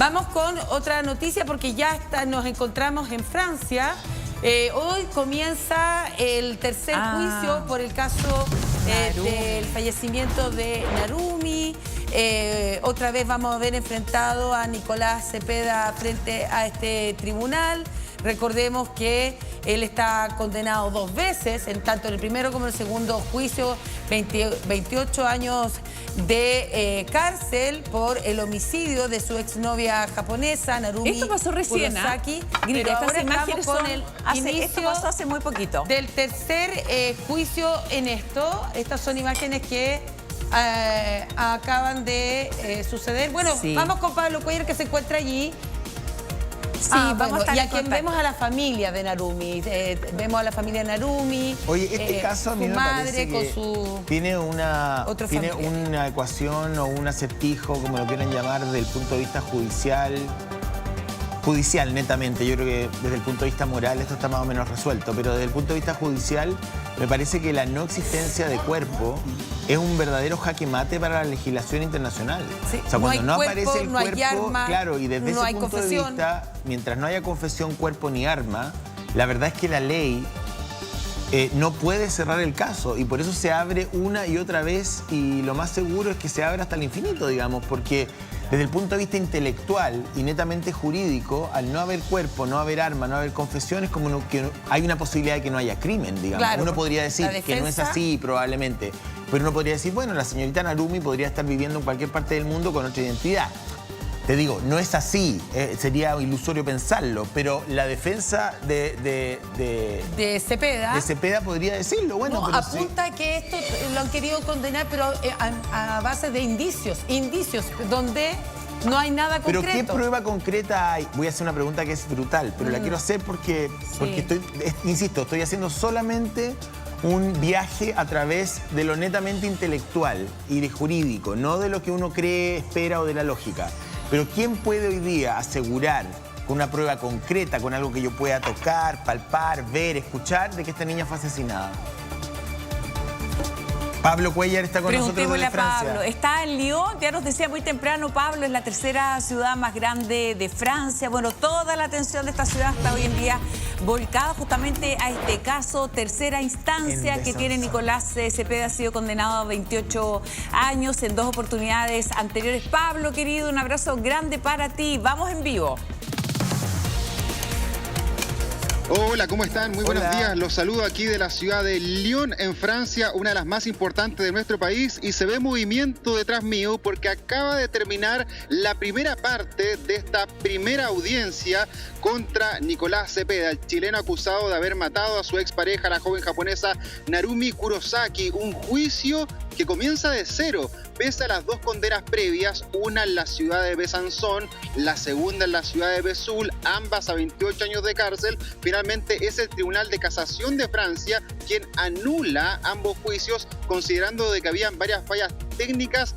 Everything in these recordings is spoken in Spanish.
Vamos con otra noticia porque ya nos encontramos en Francia. Hoy comienza el tercer juicio por el caso del fallecimiento de Narumi. Otra vez vamos a ver enfrentado a Nicolás Cepeda frente a este tribunal. Recordemos que él está condenado 2 veces, tanto en el primero como en el segundo juicio, 28 años de cárcel por el homicidio de su exnovia japonesa, Narumi. Esto pasó recién, Kurosaki, pero ahora estas imágenes estamos con el inicio esto pasó hace muy poquito. Del tercer juicio en esto. Estas son imágenes que acaban de suceder. Bueno, sí. Vamos con Pablo Cuellar, que se encuentra allí. Sí, vamos a estar y en a quien contacto. Vemos a la familia de Narumi. Vemos a la familia de Narumi. Oye, este caso a mí me parece que tiene una ecuación o un acertijo, como lo quieran llamar, desde el punto de vista judicial netamente. Yo creo que desde el punto de vista moral esto está más o menos resuelto, pero desde el punto de vista judicial me parece que la no existencia de cuerpo es un verdadero jaque mate para la legislación internacional. Sí, o sea, cuando no aparece el no hay cuerpo, arma, claro, y desde no ese hay punto confesión. de vista, mientras no haya confesión, cuerpo ni arma, la verdad es que la ley no puede cerrar el caso y por eso se abre una y otra vez, y lo más seguro es que se abra hasta el infinito, digamos, porque desde el punto de vista intelectual y netamente jurídico, al no haber cuerpo, no haber arma, no haber confesión, es como que hay una posibilidad de que no haya crimen, digamos. Claro, uno podría decir defensa... que no es así, probablemente, pero uno podría decir, bueno, la señorita Narumi podría estar viviendo en cualquier parte del mundo con otra identidad. Te digo, no es así, sería ilusorio pensarlo, pero la defensa de Cepeda podría decirlo. Bueno, no, pero apunta que esto lo han querido condenar, pero a base de indicios, donde no hay nada concreto. ¿Pero qué prueba concreta hay? Voy a hacer una pregunta que es brutal, pero la quiero hacer porque insisto, estoy haciendo solamente un viaje a través de lo netamente intelectual y de jurídico, no de lo que uno cree, espera o de la lógica. Pero ¿quién puede hoy día asegurar con una prueba concreta, con algo que yo pueda tocar, palpar, ver, escuchar, de que esta niña fue asesinada? Pablo Cuellar está con nosotros desde a Francia. Pablo. Está en Lyon, ya nos decía muy temprano, Pablo, es la tercera ciudad más grande de Francia. Bueno, toda la atención de esta ciudad está hoy en día volcada justamente a este caso, tercera instancia que tiene Nicolás Cepeda. Ha sido condenado a 28 años en 2 oportunidades anteriores. Pablo, querido, un abrazo grande para ti. Vamos en vivo. Hola, ¿cómo están? Muy buenos días. Los saludo aquí de la ciudad de Lyon, en Francia, una de las más importantes de nuestro país, y se ve movimiento detrás mío porque acaba de terminar la primera parte de esta primera audiencia contra Nicolás Cepeda, el chileno acusado de haber matado a su expareja, la joven japonesa Narumi Kurosaki. Un juicio que comienza de cero, pese a las 2 condenas previas, una en la ciudad de Besançon, la segunda en la ciudad de Vesoul, ambas a 28 años de cárcel. Finalmente es el Tribunal de Casación de Francia quien anula ambos juicios, considerando de que habían varias fallas técnicas,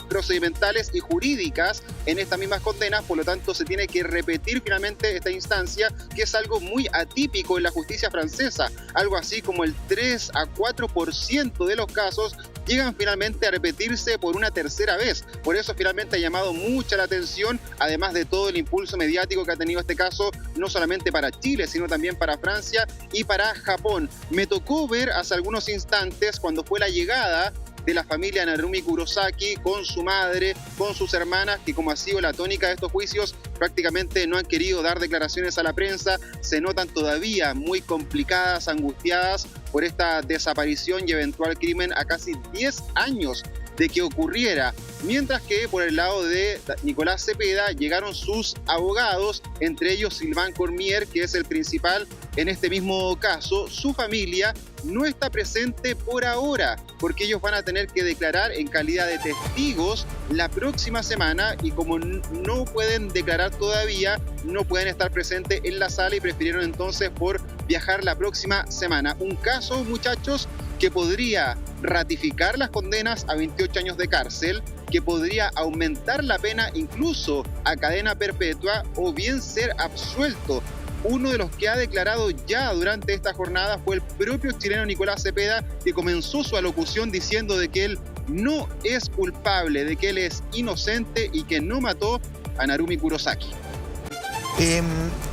procedimentales y jurídicas en estas mismas condenas. Por lo tanto, se tiene que repetir finalmente esta instancia, que es algo muy atípico en la justicia francesa. Algo así como el 3 a 4% de los casos llegan finalmente a repetirse por una tercera vez. Por eso finalmente ha llamado mucha la atención, además de todo el impulso mediático que ha tenido este caso, no solamente para Chile, sino también para Francia y para Japón. Me tocó ver hace algunos instantes cuando fue la llegada de la familia Narumi Kurosaki con su madre, con sus hermanas, que como ha sido la tónica de estos juicios, prácticamente no han querido dar declaraciones a la prensa. Se notan todavía muy complicadas, angustiadas por esta desaparición y eventual crimen a casi 10 años de que ocurriera. Mientras que por el lado de Nicolás Cepeda llegaron sus abogados, entre ellos Sylvain Cormier, que es el principal en este mismo caso. Su familia no está presente por ahora, porque ellos van a tener que declarar en calidad de testigos la próxima semana, y como no pueden declarar todavía, no pueden estar presentes en la sala y prefirieron entonces por viajar la próxima semana. Un caso, muchachos, que podría ratificar las condenas a 28 años de cárcel, que podría aumentar la pena incluso a cadena perpetua o bien ser absuelto. Uno de los que ha declarado ya durante esta jornada fue el propio chileno Nicolás Cepeda, que comenzó su alocución diciendo de que él no es culpable, de que él es inocente y que no mató a Narumi Kurosaki.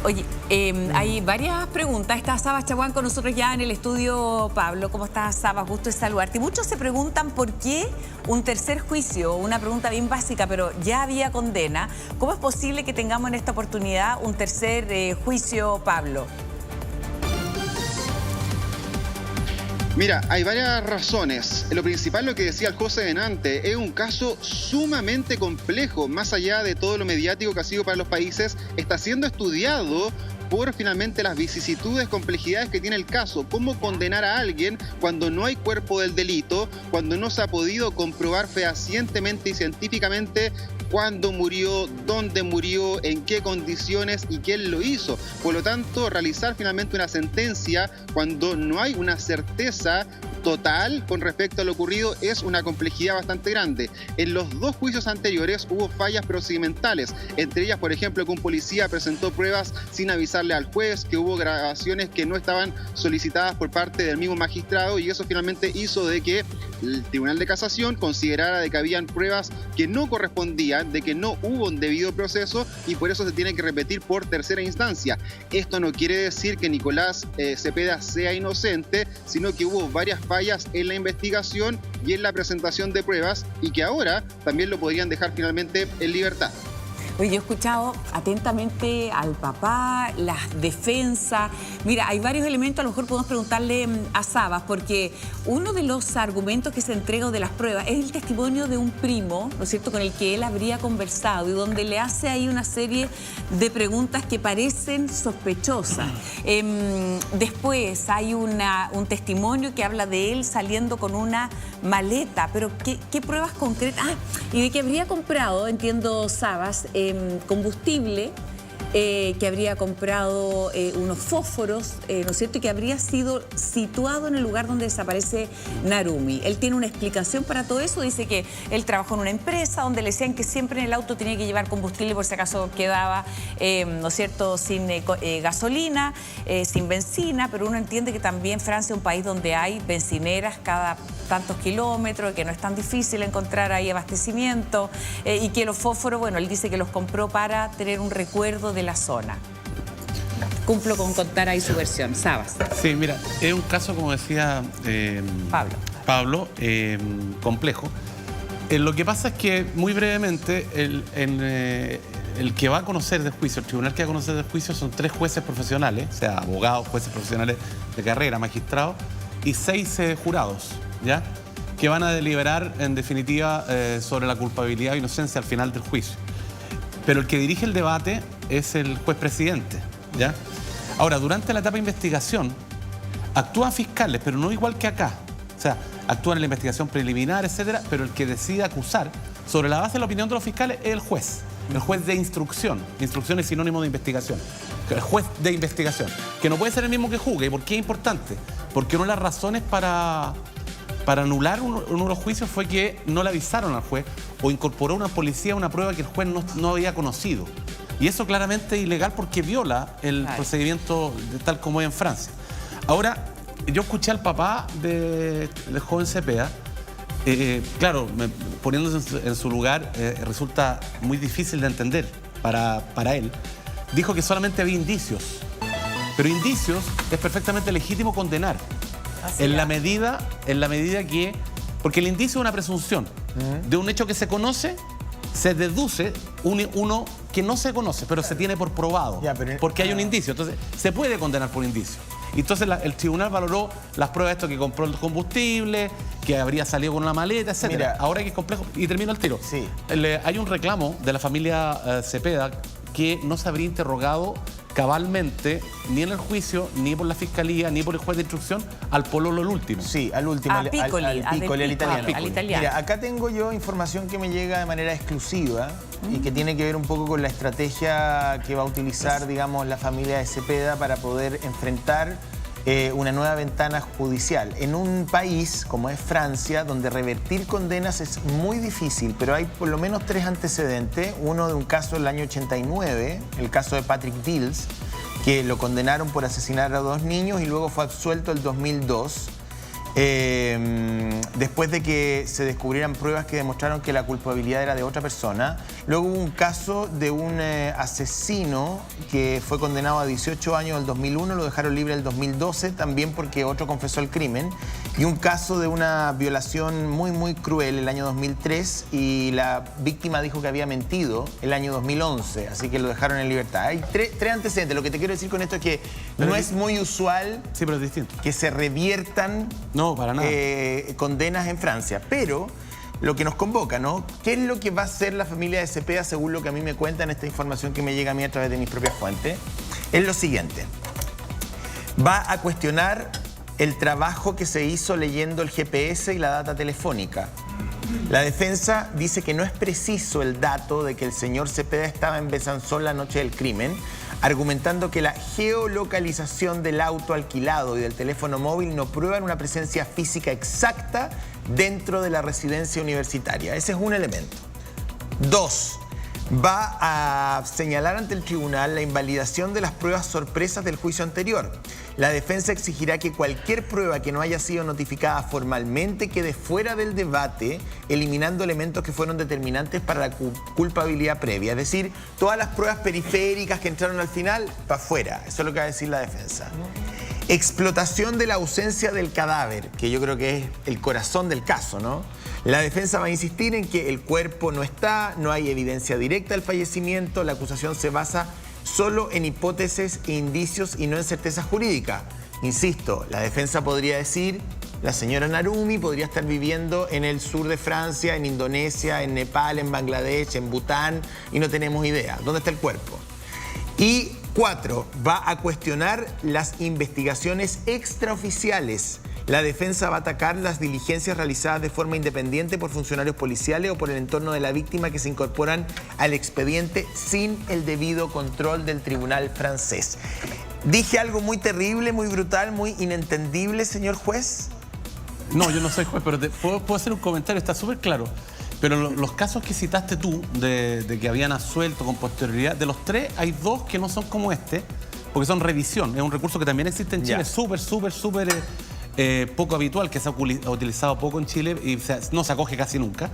Oye, hay varias preguntas. Está Sabas Chaguán con nosotros ya en el estudio. Pablo, ¿cómo estás, Sabas? Gusto de saludarte. Muchos se preguntan por qué un tercer juicio, una pregunta bien básica, pero ya había condena. ¿Cómo es posible que tengamos en esta oportunidad un tercer juicio, Pablo? Mira, hay varias razones. Lo principal, lo que decía el José delante, es un caso sumamente complejo. Más allá de todo lo mediático que ha sido para los países, está siendo estudiado por finalmente las vicisitudes, complejidades que tiene el caso. Cómo condenar a alguien cuando no hay cuerpo del delito, cuando no se ha podido comprobar fehacientemente y científicamente cuándo murió, dónde murió, en qué condiciones y quién lo hizo. Por lo tanto, realizar finalmente una sentencia cuando no hay una certeza total con respecto a lo ocurrido es una complejidad bastante grande. En los dos juicios anteriores hubo fallas procedimentales, entre ellas, por ejemplo, que un policía presentó pruebas sin avisarle al juez, que hubo grabaciones que no estaban solicitadas por parte del mismo magistrado, y eso finalmente hizo de que el Tribunal de Casación considerara de que habían pruebas que no correspondían, de que no hubo un debido proceso, y por eso se tiene que repetir por tercera instancia. Esto no quiere decir que Nicolás Cepeda sea inocente, sino que hubo varias fallas en la investigación y en la presentación de pruebas, y que ahora también lo podrían dejar finalmente en libertad. Oye, yo he escuchado atentamente al papá, las defensas. Mira, hay varios elementos, a lo mejor podemos preguntarle a Sabas, porque uno de los argumentos que se entrega de las pruebas es el testimonio de un primo, ¿no es cierto?, con el que él habría conversado y donde le hace ahí una serie de preguntas que parecen sospechosas. Después hay un testimonio que habla de él saliendo con una maleta, pero ¿qué pruebas concretas? Y de que habría comprado, entiendo, Sabas, combustible, que habría comprado unos fósforos, ¿no es cierto?, y que habría sido situado en el lugar donde desaparece Narumi. Él tiene una explicación para todo eso, dice que él trabajó en una empresa donde le decían que siempre en el auto tenía que llevar combustible por si acaso quedaba, ¿no es cierto?, sin gasolina, sin benzina, pero uno entiende que también Francia es un país donde hay bencineras cada tantos kilómetros, que no es tan difícil encontrar ahí abastecimiento, y que los fósforos, bueno, él dice que los compró para tener un recuerdo de la zona. Cumplo con contar ahí su versión. Sabas. Sí, mira, es un caso, como decía Pablo, complejo. Lo que pasa es que, muy brevemente, el que va a conocer del juicio, el tribunal que va a conocer del juicio son 3 jueces profesionales, o sea, abogados, jueces profesionales de carrera, magistrados, y 6 jurados, ¿ya?, que van a deliberar, en definitiva, sobre la culpabilidad o inocencia al final del juicio. Pero el que dirige el debate es el juez presidente, ¿ya? Ahora, durante la etapa de investigación, actúan fiscales, pero no igual que acá. O sea, actúan en la investigación preliminar, etcétera, pero el que decide acusar, sobre la base de la opinión de los fiscales, es el juez de instrucción. Instrucción es sinónimo de investigación. El juez de investigación, que no puede ser el mismo que juzgue. ¿Y por qué es importante? Porque una de las razones para anular uno de los juicios fue que no le avisaron al juez o incorporó una policía una prueba que el juez no había conocido. Y eso claramente es ilegal porque viola el procedimiento tal como es en Francia. Ahora, yo escuché al papá del joven Cepeda. Claro, poniéndose en su lugar, resulta muy difícil de entender para él. Dijo que solamente había indicios, pero indicios es perfectamente legítimo condenar. En la medida que... Porque el indicio es una presunción. De un hecho que se conoce, se deduce uno que no se conoce, pero se tiene por probado. Porque hay un indicio. Entonces, se puede condenar por indicio. Entonces, el tribunal valoró las pruebas de esto, que compró el combustible, que habría salido con una maleta, etc. Mira, ahora que es complejo, y termino el tiro. Sí. Hay un reclamo de la familia Cepeda que no se habría interrogado cabalmente, ni en el juicio, ni por la fiscalía, ni por el juez de instrucción, al pololo, el último. Sí, al último, al Piccoli, al italiano. Mira, acá tengo yo información que me llega de manera exclusiva y que tiene que ver un poco con la estrategia que va a utilizar, digamos, la familia de Cepeda para poder enfrentar una nueva ventana judicial. En un país como es Francia, donde revertir condenas es muy difícil, pero hay por lo menos 3 antecedentes. Uno de un caso del año 89, el caso de Patrick Dils, que lo condenaron por asesinar a 2 niños y luego fue absuelto el 2002. después de que se descubrieran pruebas que demostraron que la culpabilidad era de otra persona. Luego hubo un caso de un asesino que fue condenado a 18 años en el 2001, lo dejaron libre en el 2012, también porque otro confesó el crimen. Y un caso de una violación muy cruel el año 2003 y la víctima dijo que había mentido el año 2011, así que lo dejaron en libertad. Hay tres antecedentes. Lo que te quiero decir con esto es que no es muy usual pero es distinto. Que se reviertan para nada. Condenas en Francia, pero lo que nos convoca, ¿no? ¿Qué es lo que va a hacer la familia de Cepeda, según lo que a mí me cuentan, esta información que me llega a mí a través de mis propias fuentes? Es lo siguiente. Va a cuestionar el trabajo que se hizo leyendo el GPS y la data telefónica. La defensa dice que no es preciso el dato de que el señor Cepeda estaba en Besanzón la noche del crimen, argumentando que la geolocalización del auto alquilado y del teléfono móvil no prueban una presencia física exacta dentro de la residencia universitaria. Ese es un elemento. 2. Va a señalar ante el tribunal la invalidación de las pruebas sorpresas del juicio anterior. La defensa exigirá que cualquier prueba que no haya sido notificada formalmente quede fuera del debate, eliminando elementos que fueron determinantes para la culpabilidad previa. Es decir, todas las pruebas periféricas que entraron al final, para afuera. Eso es lo que va a decir la defensa. Explotación de la ausencia del cadáver, que yo creo que es el corazón del caso, ¿no? La defensa va a insistir en que el cuerpo no está, no hay evidencia directa del fallecimiento, la acusación se basa solo en hipótesis e indicios y no en certeza jurídica. Insisto, la defensa podría decir, la señora Narumi podría estar viviendo en el sur de Francia, en Indonesia, en Nepal, en Bangladesh, en Bután, y no tenemos idea. ¿Dónde está el cuerpo? Y 4, va a cuestionar las investigaciones extraoficiales. La defensa va a atacar las diligencias realizadas de forma independiente por funcionarios policiales o por el entorno de la víctima que se incorporan al expediente sin el debido control del tribunal francés. ¿Dije algo muy terrible, muy brutal, muy inentendible, señor juez? No, yo no soy juez, pero puedo hacer un comentario, está súper claro. Pero los casos que citaste tú, de que habían absuelto con posterioridad, de los 3 hay 2 que no son como este, porque son revisión. Es un recurso que también existe en Chile, súper poco habitual, que se ha utilizado poco en Chile y no se acoge casi nunca,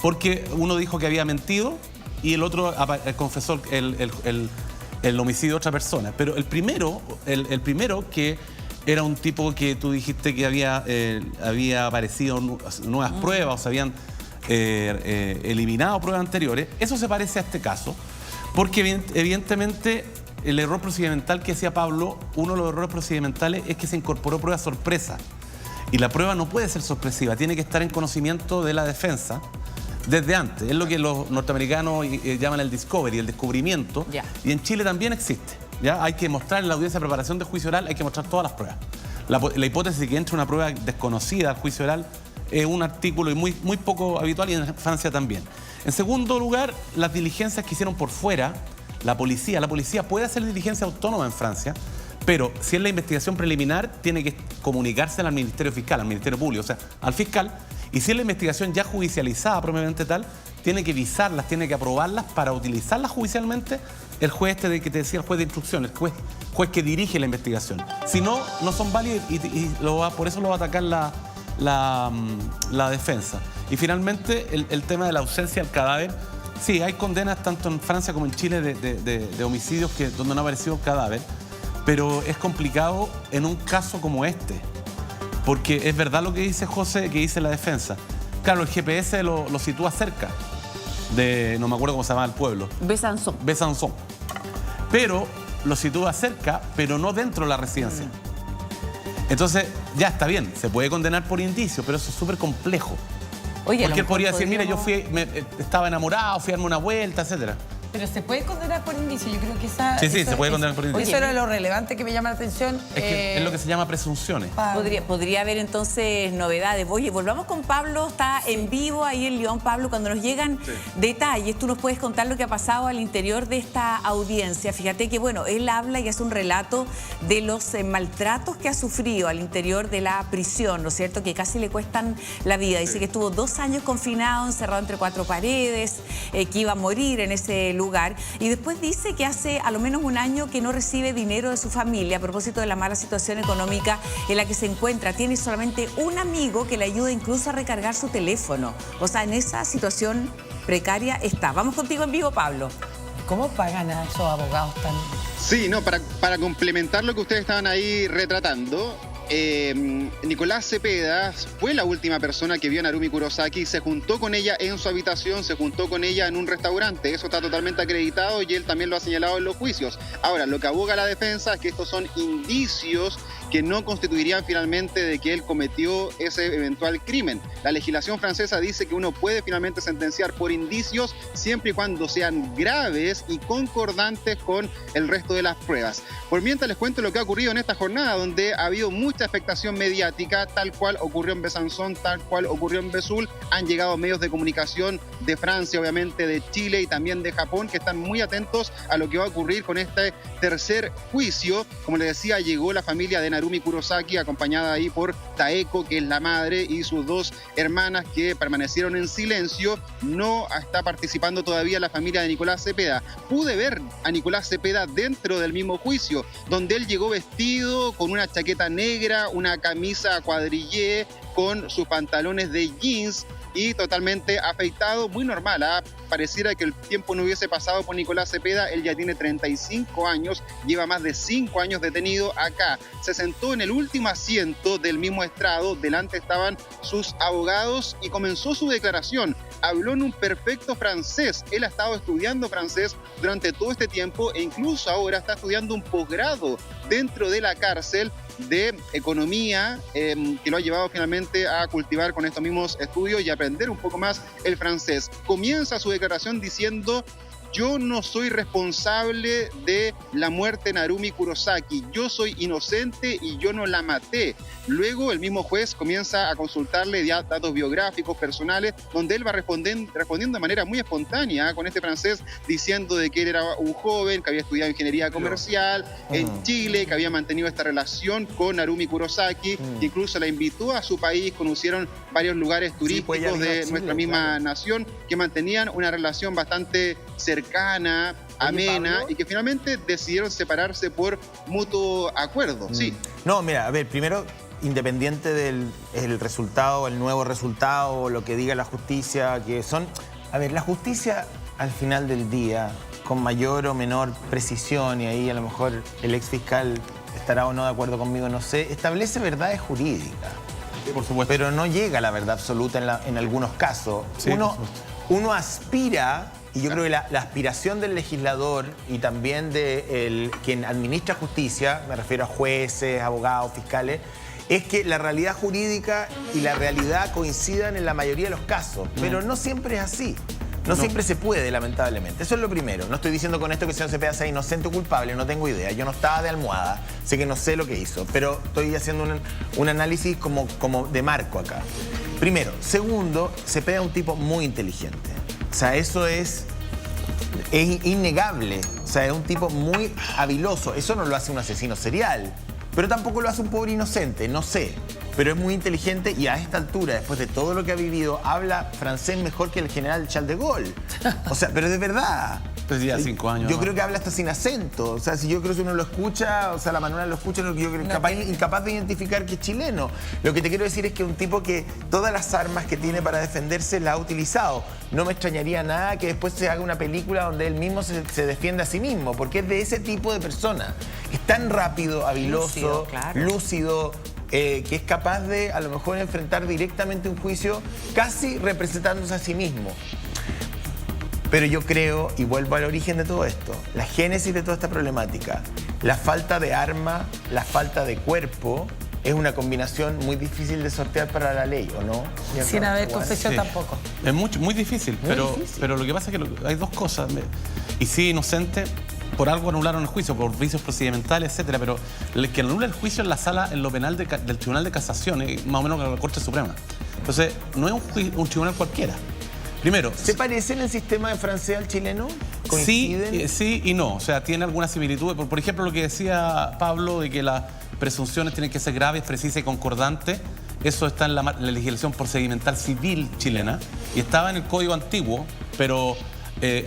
porque uno dijo que había mentido y el otro confesó el homicidio de otra persona. Pero el primero que era un tipo que tú dijiste que había aparecido nuevas pruebas o se habían eliminado pruebas anteriores, eso se parece a este caso, porque evidentemente el error procedimental que decía Pablo, uno de los errores procedimentales es que se incorporó prueba sorpresa. Y la prueba no puede ser sorpresiva, tiene que estar en conocimiento de la defensa desde antes. Es lo que los norteamericanos llaman el discovery, el descubrimiento. Y en Chile también existe. ¿Ya? Hay que mostrar en la audiencia de preparación de juicio oral, hay que mostrar todas las pruebas. La hipótesis de que entre una prueba desconocida al juicio oral es un artículo muy poco habitual y en Francia también. En segundo lugar, las diligencias que hicieron por fuera. La policía puede hacer diligencia autónoma en Francia, pero si es la investigación preliminar, tiene que comunicársela al Ministerio Fiscal, al Ministerio Público, o sea, al fiscal. Y si es la investigación ya judicializada, propiamente tal, tiene que visarlas, tiene que aprobarlas para utilizarlas judicialmente el juez que te decía, el juez de instrucción, el juez que dirige la investigación. Si no, no son válidas y por eso lo va a atacar la defensa. Y finalmente, el tema de la ausencia del cadáver. Sí, hay condenas tanto en Francia como en Chile de homicidios donde no ha aparecido el cadáver, pero es complicado en un caso como este, porque es verdad lo que dice José, que dice la defensa. Claro, el GPS lo sitúa cerca de, no me acuerdo cómo se llama el pueblo. Besanzón. Pero lo sitúa cerca, pero no dentro de la residencia. Entonces, ya está bien, se puede condenar por indicio, pero eso es súper complejo. Oye, porque él podría decir, mira, yo estaba enamorado, fui a darme una vuelta, etcétera. Pero se puede condenar por indicio, yo creo que esa... Sí, se puede condenar por indicio. Eso era lo relevante que me llama la atención. Es lo que se llama presunciones. Podría haber entonces novedades. Oye, volvamos con Pablo, está en vivo ahí en Lyon. Pablo, cuando nos llegan detalles, tú nos puedes contar lo que ha pasado al interior de esta audiencia. Fíjate que, bueno, él habla y hace un relato de los maltratos que ha sufrido al interior de la prisión, ¿no es cierto? Que casi le cuestan la vida. Dice que estuvo 2 años confinado, encerrado entre 4 paredes, que iba a morir en ese lugar. Y después dice que hace a lo menos un año que no recibe dinero de su familia a propósito de la mala situación económica en la que se encuentra. Tiene solamente un amigo que le ayuda incluso a recargar su teléfono. O sea, en esa situación precaria está. Vamos contigo en vivo, Pablo. ¿Cómo pagan a esos abogados tan...? Sí, no, para complementar lo que ustedes estaban ahí retratando, Nicolás Cepeda fue la última persona que vio a Narumi Kurosaki, se juntó con ella en su habitación, se juntó con ella en un restaurante. Eso está totalmente acreditado y él también lo ha señalado en los juicios. Ahora, lo que aboga la defensa es que estos son indicios que no constituirían finalmente de que él cometió ese eventual crimen. La legislación francesa dice que uno puede finalmente sentenciar por indicios siempre y cuando sean graves y concordantes con el resto de las pruebas. Por mientras les cuento lo que ha ocurrido en esta jornada, donde ha habido mucha expectación mediática, tal cual ocurrió en Besanzón, tal cual ocurrió en Vesoul. Han llegado medios de comunicación de Francia, obviamente de Chile y también de Japón, que están muy atentos a lo que va a ocurrir con este tercer juicio. Como les decía, llegó la familia de Narumi Kurosaki, acompañada ahí por Taeko, que es la madre, y sus dos hermanas que permanecieron en silencio. No está participando todavía la familia de Nicolás Cepeda. Pude ver a Nicolás Cepeda dentro del mismo juicio, donde él llegó vestido con una chaqueta negra, una camisa cuadrillé, con sus pantalones de jeans y totalmente afeitado, muy normal, ¿eh? Pareciera que el tiempo no hubiese pasado por Nicolás Cepeda. Él ya tiene 35 años, lleva más de 5 años detenido acá. Se sentó en el último asiento del mismo estrado, delante estaban sus abogados y comenzó su declaración. Habló en un perfecto francés. Él ha estado estudiando francés durante todo este tiempo e incluso ahora está estudiando un posgrado dentro de la cárcel de economía, que lo ha llevado finalmente a cultivar con estos mismos estudios y aprender un poco más el francés. Comienza su declaración diciendo: yo no soy responsable de la muerte de Narumi Kurosaki, yo soy inocente y yo no la maté. Luego el mismo juez comienza a consultarle datos biográficos, personales, donde él va respondiendo de manera muy espontánea con este francés, diciendo de que él era un joven que había estudiado ingeniería comercial en Chile, que había mantenido esta relación con Narumi Kurosaki, que incluso la invitó a su país, conocieron varios lugares turísticos de nuestra misma nación, que mantenían una relación bastante cercana, amena, y que finalmente decidieron separarse por mutuo acuerdo. Sí. No, mira, a ver, primero, independiente del resultado, el nuevo resultado, lo que diga la justicia, que son... A ver, la justicia al final del día, con mayor o menor precisión, y ahí a lo mejor el ex fiscal estará o no de acuerdo conmigo, no sé, establece verdades jurídicas. Sí, por supuesto. Pero no llega a la verdad absoluta en algunos casos. Sí, uno aspira... Y yo creo que la aspiración del legislador y también de quien administra justicia, me refiero a jueces, abogados, fiscales, es que la realidad jurídica y la realidad coincidan en la mayoría de los casos. Pero no siempre es así. No siempre se puede, lamentablemente. Eso es lo primero. No estoy diciendo con esto que el señor Cepeda sea inocente o culpable, no tengo idea. Yo no estaba de almohada, sé que no sé lo que hizo, pero estoy haciendo un análisis como de marco acá. Primero. Segundo, Cepeda es un tipo muy inteligente. O sea, eso es innegable. O sea, es un tipo muy habiloso. Eso no lo hace un asesino serial, pero tampoco lo hace un pobre inocente, no sé. Pero es muy inteligente y a esta altura, después de todo lo que ha vivido, habla francés mejor que el general Charles de Gaulle. O sea, pero de verdad. Pues ya 5 años. Yo creo que habla hasta sin acento. O sea, si uno lo escucha, o sea, la Manuela lo escucha, yo creo que incapaz de identificar que es chileno. Lo que te quiero decir es que un tipo que todas las armas que tiene para defenderse las ha utilizado. No me extrañaría nada que después se haga una película donde él mismo se defienda a sí mismo, porque es de ese tipo de persona. Es tan rápido, habiloso, lúcido, que es capaz de, a lo mejor, enfrentar directamente un juicio casi representándose a sí mismo. Pero yo creo, y vuelvo al origen de todo esto, la génesis de toda esta problemática, la falta de arma, la falta de cuerpo, es una combinación muy difícil de sortear para la ley, ¿o no? Sin haber confesión tampoco. Es muy difícil, pero lo que pasa es que hay dos cosas. Y sí, inocente, por algo anularon el juicio, por vicios procedimentales, etcétera, pero el que anula el juicio en la sala, en lo penal del Tribunal de Casación, más o menos la Corte Suprema. Entonces, no es un tribunal cualquiera. Primero, ¿se parece en el sistema de francés al chileno? Sí y no. O sea, tiene alguna similitud. Por ejemplo, lo que decía Pablo, de que las presunciones tienen que ser graves, precisas y concordantes. Eso está en la legislación procedimental civil chilena y estaba en el Código Antiguo, pero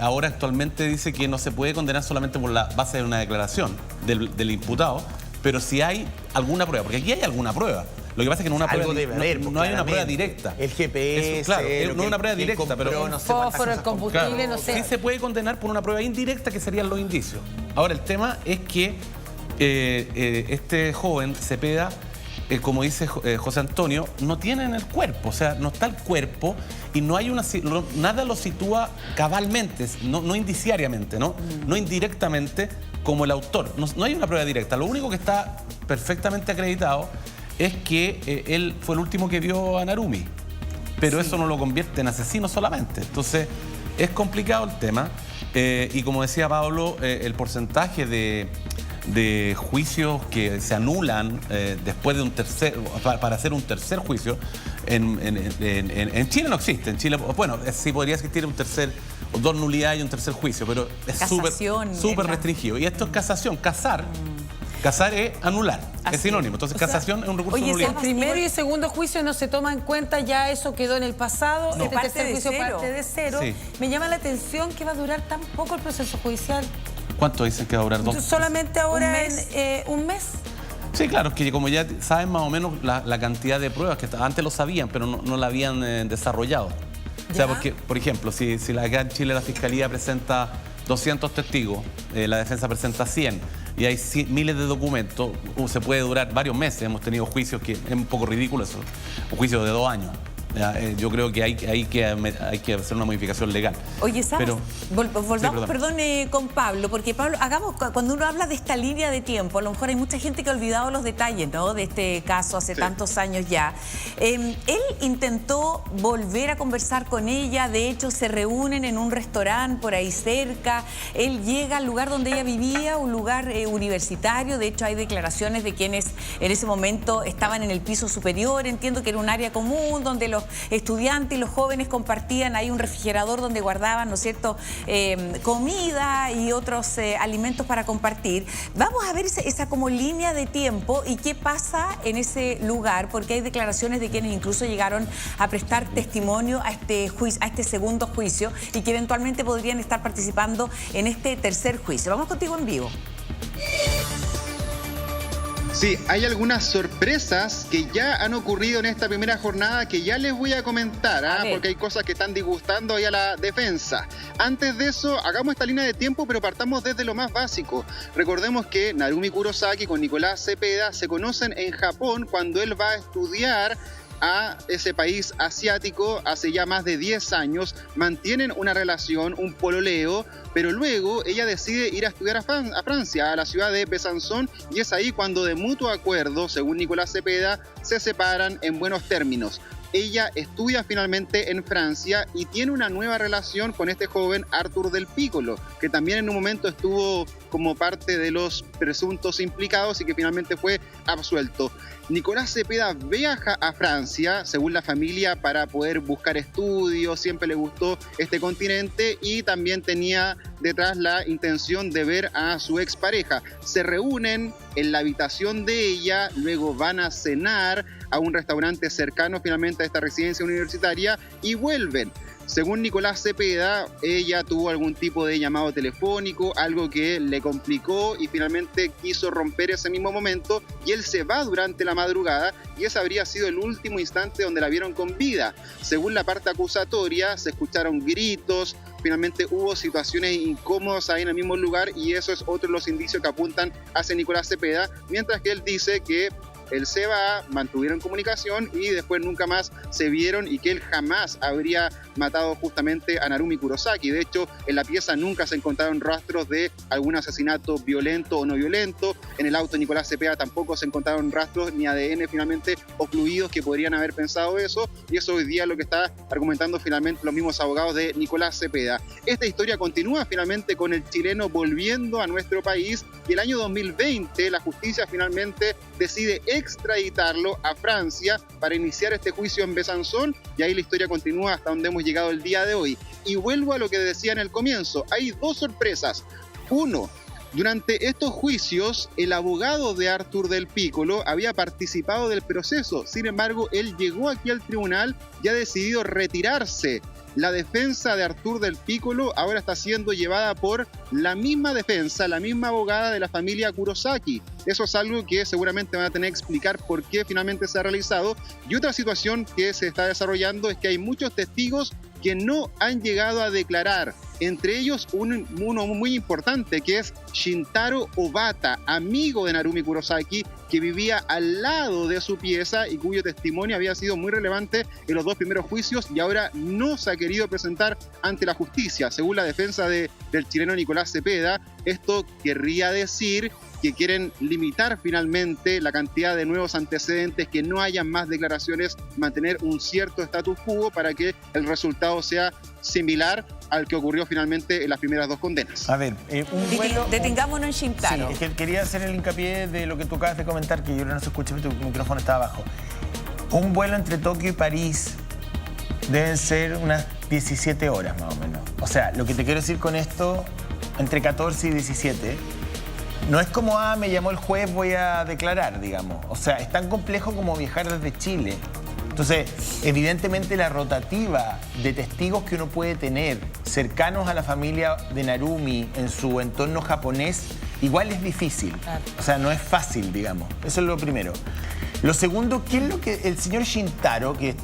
ahora actualmente dice que no se puede condenar solamente por la base de una declaración del imputado, pero si hay alguna prueba, porque aquí hay alguna prueba. Lo que pasa es que no, no hay una prueba directa. El GPS, eso, claro, no es una prueba directa, pero el fósforo, el combustible, claro, no sé. Sí se puede condenar por una prueba indirecta, que serían los indicios. Ahora, el tema es que este joven Cepeda, como dice José Antonio, no tiene en el cuerpo, o sea, no está el cuerpo y no hay nada lo sitúa cabalmente, no indiciariamente, no indirectamente como el autor. No hay una prueba directa. Lo único que está perfectamente acreditado es que él fue el último que vio a Narumi, pero eso no lo convierte en asesino solamente. Entonces, es complicado el tema y como decía Pablo, el porcentaje de juicios que se anulan después de para hacer un tercer juicio, en Chile no existe. En Chile, bueno, sí podría existir un tercer, o 2 nulidades y un tercer juicio, pero es súper restringido. Y esto es casación, casar es anular, es sinónimo. Entonces, casación es un recurso oye, nulidad. el primero y el segundo juicio no se toma en cuenta, ya eso quedó en el pasado, No. este tercer juicio parte de cero. Sí. Me llama la atención que va a durar tan poco el proceso judicial. ¿Cuánto dicen que va a durar? Solamente ahora un mes. Sí, claro, es que como ya saben más o menos la cantidad de pruebas que antes lo sabían, pero no la habían desarrollado. O sea, porque, por ejemplo, si acá en Chile la Fiscalía presenta 200 testigos, la defensa presenta 100 y hay miles de documentos, se puede durar varios meses. Hemos tenido juicios que es un poco ridículo eso, un juicio de 2 años. Yo creo que hay que hacer una modificación legal. Oye, ¿sabes? Volvamos, sí, perdón, con Pablo, porque Pablo, cuando uno habla de esta línea de tiempo, a lo mejor hay mucha gente que ha olvidado los detalles, ¿no?, de este caso hace tantos años ya. Él intentó volver a conversar con ella, de hecho se reúnen en un restaurante por ahí cerca, él llega al lugar donde ella vivía, un lugar universitario, de hecho hay declaraciones de quienes en ese momento estaban en el piso superior, entiendo que era un área común donde los estudiantes y los jóvenes compartían ahí un refrigerador donde guardaban, ¿no es cierto?, comida y otros alimentos para compartir. Vamos a ver esa como línea de tiempo y qué pasa en ese lugar, porque hay declaraciones de quienes incluso llegaron a prestar testimonio a este segundo juicio y que eventualmente podrían estar participando en este tercer juicio. Vamos contigo en vivo. Sí, hay algunas sorpresas que ya han ocurrido en esta primera jornada que ya les voy a comentar, porque hay cosas que están disgustando ahí a la defensa. Antes de eso, hagamos esta línea de tiempo, pero partamos desde lo más básico. Recordemos que Narumi Kurosaki con Nicolás Cepeda se conocen en Japón cuando él va a estudiar a ese país asiático hace ya más de 10 años, mantienen una relación, un pololeo, pero luego ella decide ir a estudiar a Francia, a la ciudad de Besançon, y es ahí cuando de mutuo acuerdo, según Nicolás Cepeda, se separan en buenos términos. Ella estudia finalmente en Francia y tiene una nueva relación con este joven Arthur del Piccolo, que también en un momento estuvo como parte de los presuntos implicados y que finalmente fue absuelto. Nicolás Cepeda viaja a Francia, según la familia, para poder buscar estudios, siempre le gustó este continente y también tenía detrás la intención de ver a su expareja. Se reúnen en la habitación de ella, luego van a cenar a un restaurante cercano finalmente a esta residencia universitaria y vuelven. Según Nicolás Cepeda, ella tuvo algún tipo de llamado telefónico, algo que le complicó y finalmente quiso romper ese mismo momento y él se va durante la madrugada y ese habría sido el último instante donde la vieron con vida. Según la parte acusatoria, se escucharon gritos, finalmente hubo situaciones incómodas ahí en el mismo lugar y eso es otro de los indicios que apuntan hacia Nicolás Cepeda, mientras que él dice que él se va, mantuvieron comunicación y después nunca más se vieron y que él jamás habría matado justamente a Narumi Kurosaki. De hecho, en la pieza nunca se encontraron rastros de algún asesinato violento o no violento. En el auto de Nicolás Cepeda tampoco se encontraron rastros ni ADN finalmente ocluidos que podrían haber pensado eso. Y eso hoy día es lo que está argumentando finalmente los mismos abogados de Nicolás Cepeda. Esta historia continúa finalmente con el chileno volviendo a nuestro país y el año 2020 la justicia finalmente decide extraditarlo a Francia para iniciar este juicio en Besançon y ahí la historia continúa hasta donde hemos llegado el día de hoy. Y vuelvo a lo que decía en el comienzo, hay 2 sorpresas. Uno, durante estos juicios, el abogado de Arthur del Piccolo había participado del proceso. Sin embargo, él llegó aquí al tribunal y ha decidido retirarse la defensa de Artur del Piccolo ahora está siendo llevada por la misma defensa, la misma abogada de la familia Kurosaki. Eso es algo que seguramente van a tener que explicar por qué finalmente se ha realizado. Y otra situación que se está desarrollando es que hay muchos testigos que no han llegado a declarar, entre ellos uno muy importante, que es Shintaro Obata, amigo de Narumi Kurosaki, que vivía al lado de su pieza y cuyo testimonio había sido muy relevante en los 2 primeros juicios y ahora no se ha querido presentar ante la justicia. Según la defensa del chileno Nicolás Cepeda, esto querría decir que quieren limitar finalmente la cantidad de nuevos antecedentes, que no hayan más declaraciones, mantener un cierto status quo para que el resultado sea similar al que ocurrió finalmente en las primeras 2 condenas. A ver, un vuelo... Detengámonos en Shintaro. Sí, es que quería hacer el hincapié de lo que tú acabas de comentar, que yo no se escucha, pero tu micrófono está abajo. Un vuelo entre Tokio y París deben ser unas 17 horas más o menos. O sea, lo que te quiero decir con esto, entre 14 y 17... No es como, me llamó el juez, voy a declarar, digamos. O sea, es tan complejo como viajar desde Chile. Entonces, evidentemente la rotativa de testigos que uno puede tener cercanos a la familia de Narumi en su entorno japonés, igual es difícil. Claro. O sea, no es fácil, digamos. Eso es lo primero. Lo segundo, ¿qué es lo que el señor Shintaro, que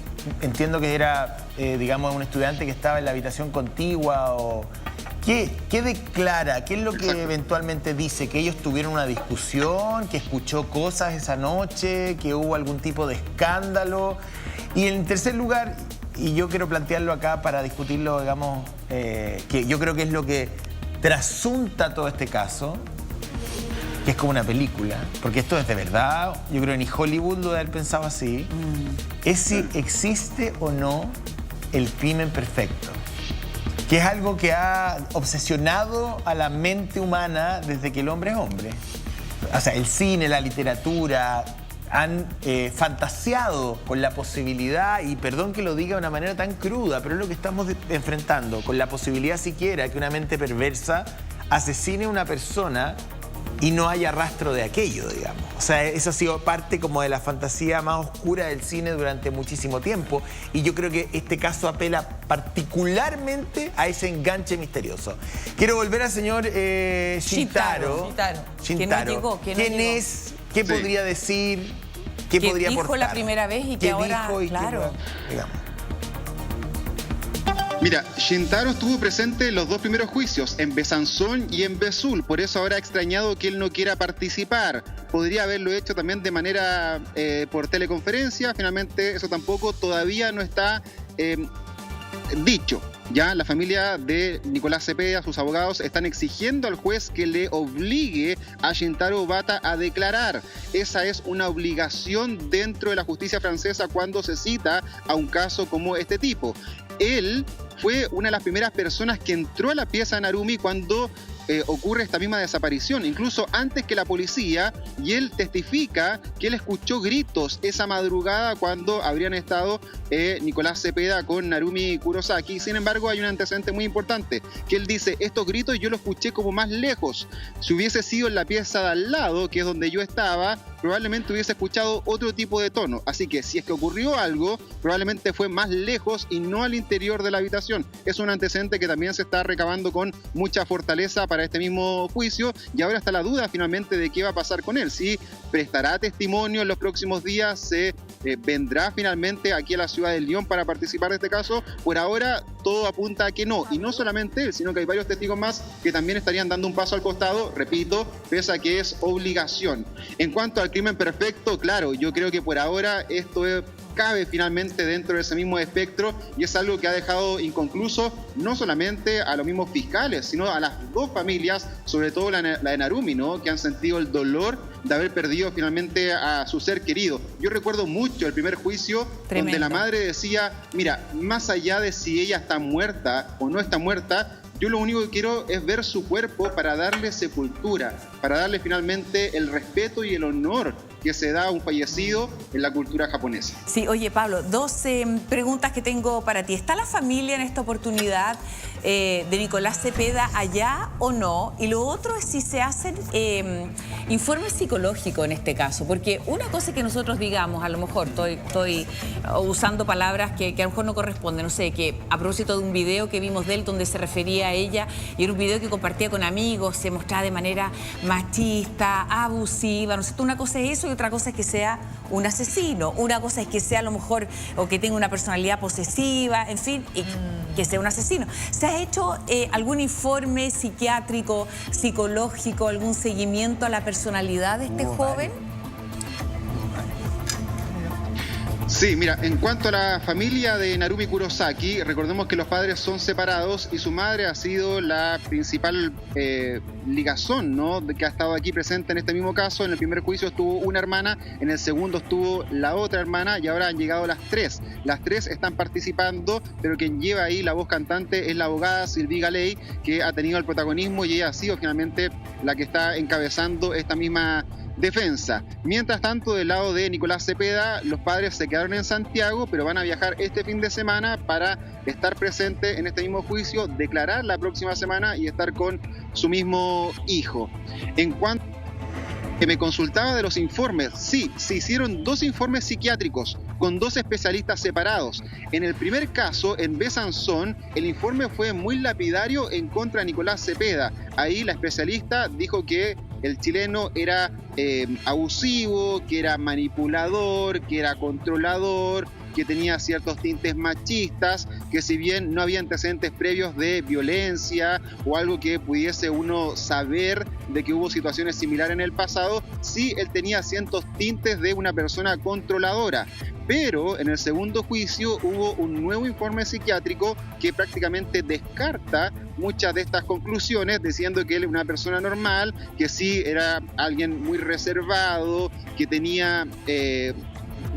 entiendo que era, digamos, un estudiante que estaba en la habitación contigua o... ¿Qué declara? ¿Qué es lo que eventualmente dice? ¿Que ellos tuvieron una discusión? ¿Que escuchó cosas esa noche? ¿Que hubo algún tipo de escándalo? Y en tercer lugar, y yo quiero plantearlo acá para discutirlo, digamos, que yo creo que es lo que trasunta todo este caso, que es como una película, porque esto es de verdad, yo creo que ni Hollywood lo debe haber pensado así, es si existe o no el crimen perfecto, que es algo que ha obsesionado a la mente humana desde que el hombre es hombre. O sea, el cine, la literatura han fantaseado con la posibilidad, y perdón que lo diga de una manera tan cruda, pero es lo que estamos enfrentando, con la posibilidad siquiera que una mente perversa asesine a una persona y no haya rastro de aquello, digamos. O sea, eso ha sido parte como de la fantasía más oscura del cine durante muchísimo tiempo, y yo creo que este caso apela particularmente a ese enganche misterioso. Quiero volver al señor Shintaro. Que no llegó, que no ¿Quién llegó. es? ¿Qué podría decir? ¿Qué podría aportar? Dijo la primera vez y que ahora, claro. Digamos. Mira, Shintaro estuvo presente en los 2 primeros juicios, en Besanzón y en Vesoul, por eso ahora ha extrañado que él no quiera participar. Podría haberlo hecho también de manera por teleconferencia, finalmente eso tampoco todavía no está dicho. Ya la familia de Nicolás Cepeda, sus abogados, están exigiendo al juez que le obligue a Shintaro Obata a declarar. Esa es una obligación dentro de la justicia francesa cuando se cita a un caso como este tipo. Él fue una de las primeras personas que entró a la pieza de Narumi cuando ocurre esta misma desaparición, incluso antes que la policía, y él testifica que él escuchó gritos esa madrugada cuando habrían estado Nicolás Cepeda con Narumi Kurosaki. Sin embargo, hay un antecedente muy importante, que él dice, estos gritos yo los escuché como más lejos. Si hubiese sido en la pieza de al lado, que es donde yo estaba, probablemente hubiese escuchado otro tipo de tono. Así que si es que ocurrió algo, probablemente fue más lejos y no al interior de la habitación. Es un antecedente que también se está recabando con mucha fortaleza para este mismo juicio, y ahora está la duda finalmente de qué va a pasar con él. Si prestará testimonio en los próximos días, se vendrá finalmente aquí a la ciudad de Lyon para participar de este caso. Por ahora todo apunta a que no, y no solamente él, sino que hay varios testigos más que también estarían dando un paso al costado, repito, pese a que es obligación. En cuanto al crimen perfecto, claro, yo creo que por ahora esto cabe finalmente dentro de ese mismo espectro, y es algo que ha dejado inconcluso no solamente a los mismos fiscales, sino a las 2 familias, sobre todo la de Narumi, ¿no?, que han sentido el dolor de haber perdido finalmente a su ser querido. Yo recuerdo mucho el primer juicio, Tremendo. Donde la madre decía, mira, más allá de si ella está muerta o no está muerta, yo lo único que quiero es ver su cuerpo para darle sepultura, para darle finalmente el respeto y el honor que se da a un fallecido en la cultura japonesa. Sí, oye Pablo, dos preguntas que tengo para ti. ¿Está la familia en esta oportunidad de Nicolás Cepeda allá o no? Y lo otro es si se hacen informes psicológicos en este caso, porque una cosa es que nosotros digamos, a lo mejor estoy usando palabras que a lo mejor no corresponden, no sé, que a propósito de un video que vimos de él donde se refería a ella, y era un video que compartía con amigos, se mostraba de manera machista, abusiva, no sé, una cosa es eso y otra cosa es que sea un asesino, una cosa es que sea a lo mejor, o que tenga una personalidad posesiva, en fin, y que sea un asesino. ¿Se ha hecho algún informe psiquiátrico, psicológico, algún seguimiento a la personalidad de este joven? Sí, mira, en cuanto a la familia de Narumi Kurosaki, recordemos que los padres son separados y su madre ha sido la principal ligazón, ¿no?, que ha estado aquí presente en este mismo caso. En el primer juicio estuvo una hermana, en el segundo estuvo la otra hermana y ahora han llegado las tres. Las tres están participando, pero quien lleva ahí la voz cantante es la abogada Sylvie Galey, que ha tenido el protagonismo y ella ha sido finalmente la que está encabezando esta misma defensa. Mientras tanto, del lado de Nicolás Cepeda, los padres se quedaron en Santiago, pero van a viajar este fin de semana para estar presente en este mismo juicio, declarar la próxima semana y estar con su mismo hijo. En cuanto que me consultaba de los informes, sí, se hicieron 2 informes psiquiátricos con 2 especialistas separados. En el primer caso, en Besanzón, el informe fue muy lapidario en contra de Nicolás Cepeda. Ahí la especialista dijo que el chileno era abusivo, que era manipulador, que era controlador, que tenía ciertos tintes machistas, que si bien no había antecedentes previos de violencia o algo que pudiese uno saber de que hubo situaciones similares en el pasado, sí él tenía ciertos tintes de una persona controladora. Pero en el segundo juicio hubo un nuevo informe psiquiátrico que prácticamente descarta muchas de estas conclusiones, diciendo que él es una persona normal, que sí era alguien muy reservado, que tenía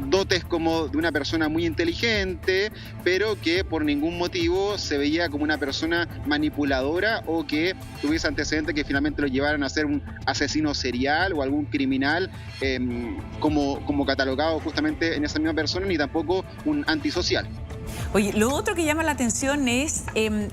dotes como de una persona muy inteligente, pero que por ningún motivo se veía como una persona manipuladora o que tuviese antecedentes que finalmente lo llevaran a ser un asesino serial o algún criminal como catalogado justamente en esa misma persona, ni tampoco un antisocial. Oye, lo otro que llama la atención es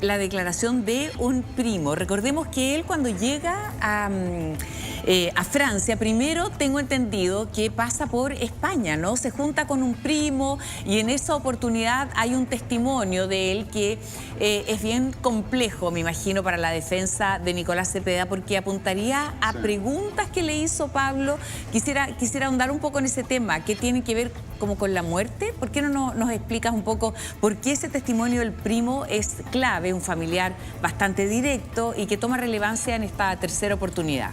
la declaración de un primo. Recordemos que él cuando llega a Francia, primero tengo entendido que pasa por España, ¿no? Se junta con un primo y en esa oportunidad hay un testimonio de él que es bien complejo, me imagino, para la defensa de Nicolás Cepeda, porque apuntaría a preguntas que le hizo Pablo. Quisiera ahondar un poco en ese tema, que tiene que ver como con la muerte. ¿Por qué no nos explicas un poco por qué ese testimonio del primo es clave, un familiar bastante directo y que toma relevancia en esta tercera oportunidad?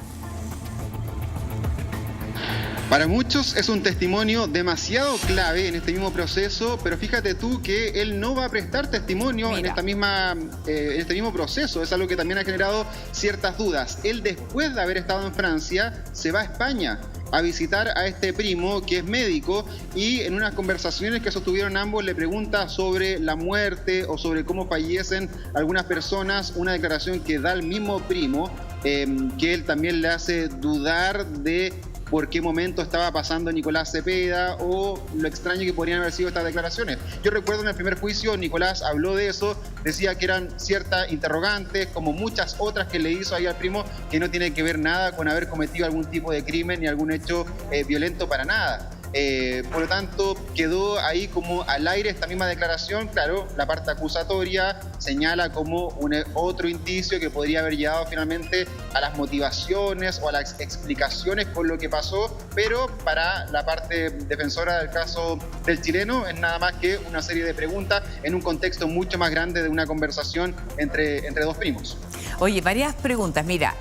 Para muchos es un testimonio demasiado clave en este mismo proceso, pero fíjate tú que él no va a prestar testimonio en este mismo proceso. Es algo que también ha generado ciertas dudas. Él, después de haber estado en Francia, se va a España a visitar a este primo que es médico, y en unas conversaciones que sostuvieron ambos le pregunta sobre la muerte o sobre cómo fallecen algunas personas, una declaración que da el mismo primo, que él también le hace dudar de por qué momento estaba pasando Nicolás Cepeda o lo extraño que podrían haber sido estas declaraciones. Yo recuerdo en el primer juicio Nicolás habló de eso, decía que eran ciertas interrogantes, como muchas otras que le hizo ahí al primo, que no tiene que ver nada con haber cometido algún tipo de crimen ni algún hecho violento para nada. Por lo tanto, quedó ahí como al aire esta misma declaración. Claro, la parte acusatoria señala como otro indicio que podría haber llevado finalmente a las motivaciones o a las explicaciones con lo que pasó, pero para la parte defensora del caso del chileno es nada más que una serie de preguntas en un contexto mucho más grande de una conversación entre dos primos. Oye, varias preguntas. Mira,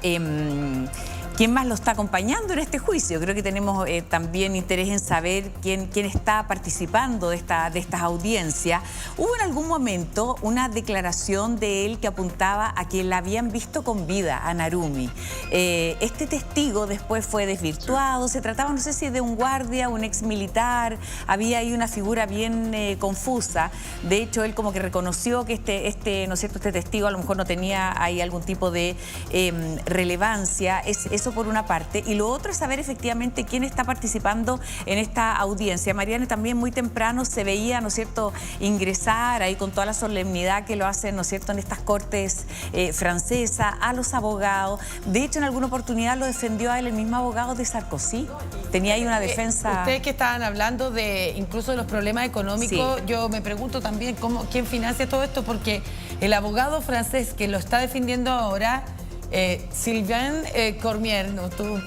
¿quién más lo está acompañando en este juicio? Creo que tenemos también interés en saber quién está participando de estas audiencias. Hubo en algún momento una declaración de él que apuntaba a que la habían visto con vida a Narumi. Este testigo después fue desvirtuado. Se trataba, no sé si de un guardia, un ex militar. Había ahí una figura bien confusa. De hecho, él como que reconoció que ¿no es cierto?, este testigo a lo mejor no tenía ahí algún tipo de relevancia. Es Eso por una parte. Y lo otro es saber efectivamente quién está participando en esta audiencia. Mariana, también muy temprano se veía, ¿no es cierto?, ingresar ahí con toda la solemnidad que lo hacen, ¿no es cierto?, en estas cortes francesas, a los abogados. De hecho, en alguna oportunidad lo defendió a él el mismo abogado de Sarkozy. Tenía ahí una defensa... Ustedes que estaban hablando de incluso de los problemas económicos, sí. Yo me pregunto también quién financia todo esto, porque el abogado francés que lo está defendiendo ahora, Sylvain Cormier, no, tú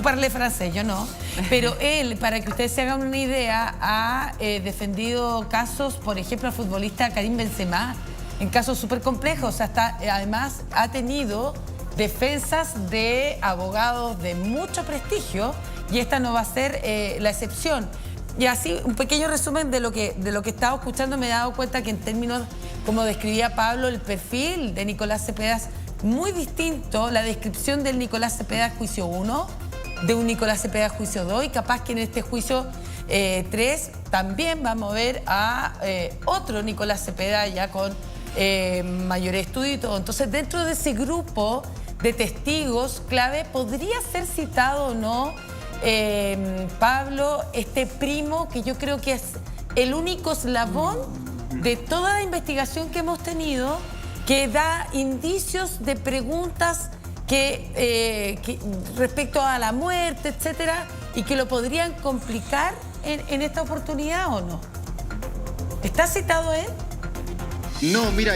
parles francés, yo no, pero él, para que ustedes se hagan una idea, ha defendido casos, por ejemplo, al futbolista Karim Benzema, en casos súper complejos. Además ha tenido defensas de abogados de mucho prestigio, y esta no va a ser la excepción. Y así, un pequeño resumen de lo que estaba escuchando, me he dado cuenta que en términos, como describía Pablo, el perfil de Nicolás Cepeda es muy distinto, la descripción del Nicolás Cepeda juicio 1, de un Nicolás Cepeda juicio 2, y capaz que en este juicio 3 también vamos a ver a otro Nicolás Cepeda ya con mayor estudio y todo. Entonces, dentro de ese grupo de testigos clave, ¿podría ser citado o no, Pablo, este primo que yo creo que es el único eslabón de toda la investigación que hemos tenido, que da indicios de preguntas que respecto a la muerte, etcétera, y que lo podrían complicar en esta oportunidad, o no? ¿Está citado él? No, mira,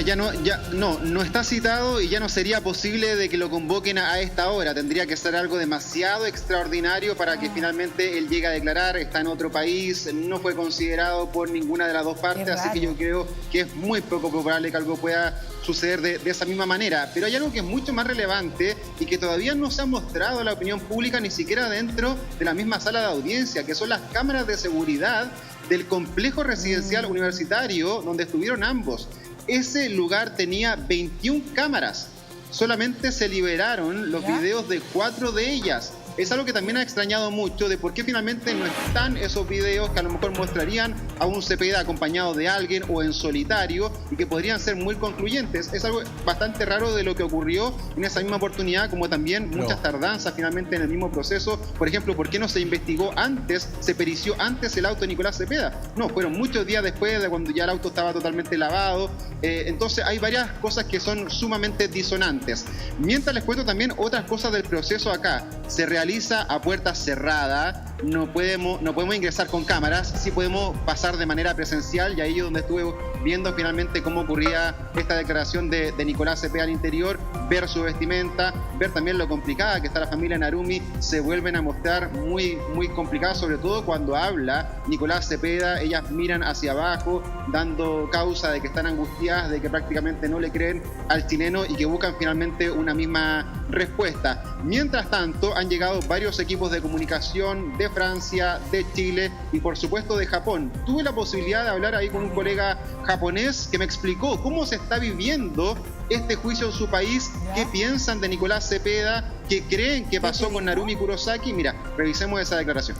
no está citado, y ya no sería posible de que lo convoquen a esta hora. Tendría que ser algo demasiado extraordinario para que finalmente él llegue a declarar. Está en otro país, no fue considerado por ninguna de las dos partes, así que yo creo que es muy poco probable que algo pueda suceder de esa misma manera. Pero hay algo que es mucho más relevante y que todavía no se ha mostrado a la opinión pública, ni siquiera dentro de la misma sala de audiencia, que son las cámaras de seguridad del complejo residencial universitario donde estuvieron ambos. Ese lugar tenía 21 cámaras. Solamente se liberaron los videos de 4 de ellas. Es algo que también ha extrañado mucho, de por qué finalmente no están esos videos que a lo mejor mostrarían a un Cepeda acompañado de alguien o en solitario, y que podrían ser muy concluyentes. Es algo bastante raro de lo que ocurrió en esa misma oportunidad, como también muchas tardanzas finalmente en el mismo proceso. Por ejemplo, ¿por qué no se investigó antes, se perició antes el auto de Nicolás Cepeda? No, fueron muchos días después, de cuando ya el auto estaba totalmente lavado. Entonces hay varias cosas que son sumamente disonantes. Mientras les cuento también otras cosas del proceso acá. Se realiza a puertas cerradas, no podemos ingresar con cámaras, sí podemos pasar de manera presencial, y ahí es donde estuve viendo finalmente cómo ocurría esta declaración de Nicolás Cepeda al interior, ver su vestimenta, ver también lo complicada que está la familia Narumi. Se vuelven a mostrar muy, muy complicadas, sobre todo cuando habla Nicolás Cepeda. Ellas miran hacia abajo, dando causa de que están angustiadas, de que prácticamente no le creen al chileno y que buscan finalmente una misma respuesta. Mientras tanto, han llegado varios equipos de comunicación de Francia, de Chile y por supuesto de Japón. Tuve la posibilidad de hablar ahí con un colega japonés que me explicó cómo se está viviendo este juicio en su país, qué piensan de Nicolás Cepeda, qué creen que pasó con Narumi Kurosaki. Mira, revisemos esa declaración.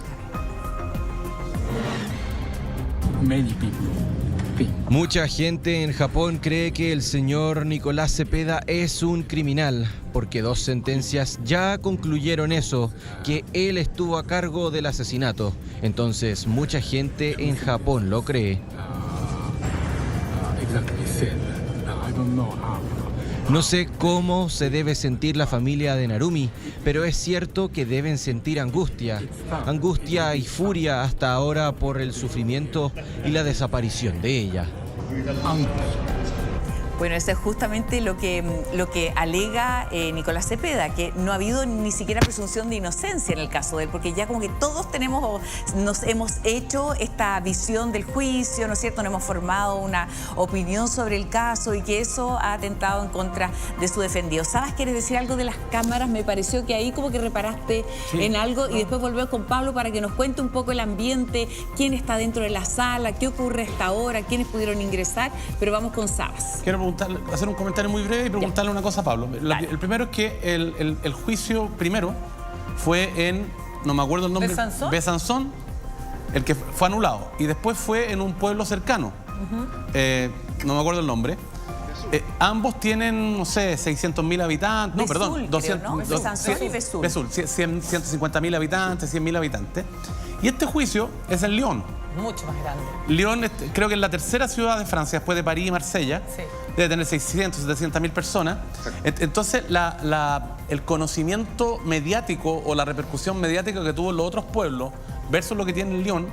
Mucha gente en Japón cree que el señor Nicolás Cepeda es un criminal, porque 2 sentencias ya concluyeron eso, que él estuvo a cargo del asesinato. Entonces, mucha gente en Japón lo cree. No sé cómo se debe sentir la familia de Narumi, pero es cierto que deben sentir angustia y furia hasta ahora por el sufrimiento y la desaparición de ella. Bueno, eso es justamente lo que alega Nicolás Cepeda, que no ha habido ni siquiera presunción de inocencia en el caso de él, porque ya como que todos nos hemos hecho esta visión del juicio, ¿no es cierto? Nos hemos formado una opinión sobre el caso, y que eso ha atentado en contra de su defendido. ¿Sabes? ¿Quieres decir algo de las cámaras? Me pareció que ahí como que reparaste en algo, y después volvemos con Pablo para que nos cuente un poco el ambiente, quién está dentro de la sala, qué ocurre hasta ahora, quiénes pudieron ingresar, pero vamos con Sabas. Hacer un comentario muy breve y preguntarle una cosa a Pablo. El primero es que el juicio primero fue en, no me acuerdo el nombre, Besanzón, el que fue anulado, y después fue en un pueblo cercano, no me acuerdo el nombre, Ambos tienen, no sé, 600.000 habitantes. No, Vesoul, perdón, 200, creo, ¿no? Sansón y Vesoul. Vesoul, 150.000 habitantes, 100.000 habitantes. Y este juicio es en Lyon. Mucho más grande. Lyon creo que es la tercera ciudad de Francia, después de París y Marsella. Sí. Debe tener 600, 700.000 personas. Entonces, el conocimiento mediático o la repercusión mediática que tuvo en los otros pueblos versus lo que tiene Lyon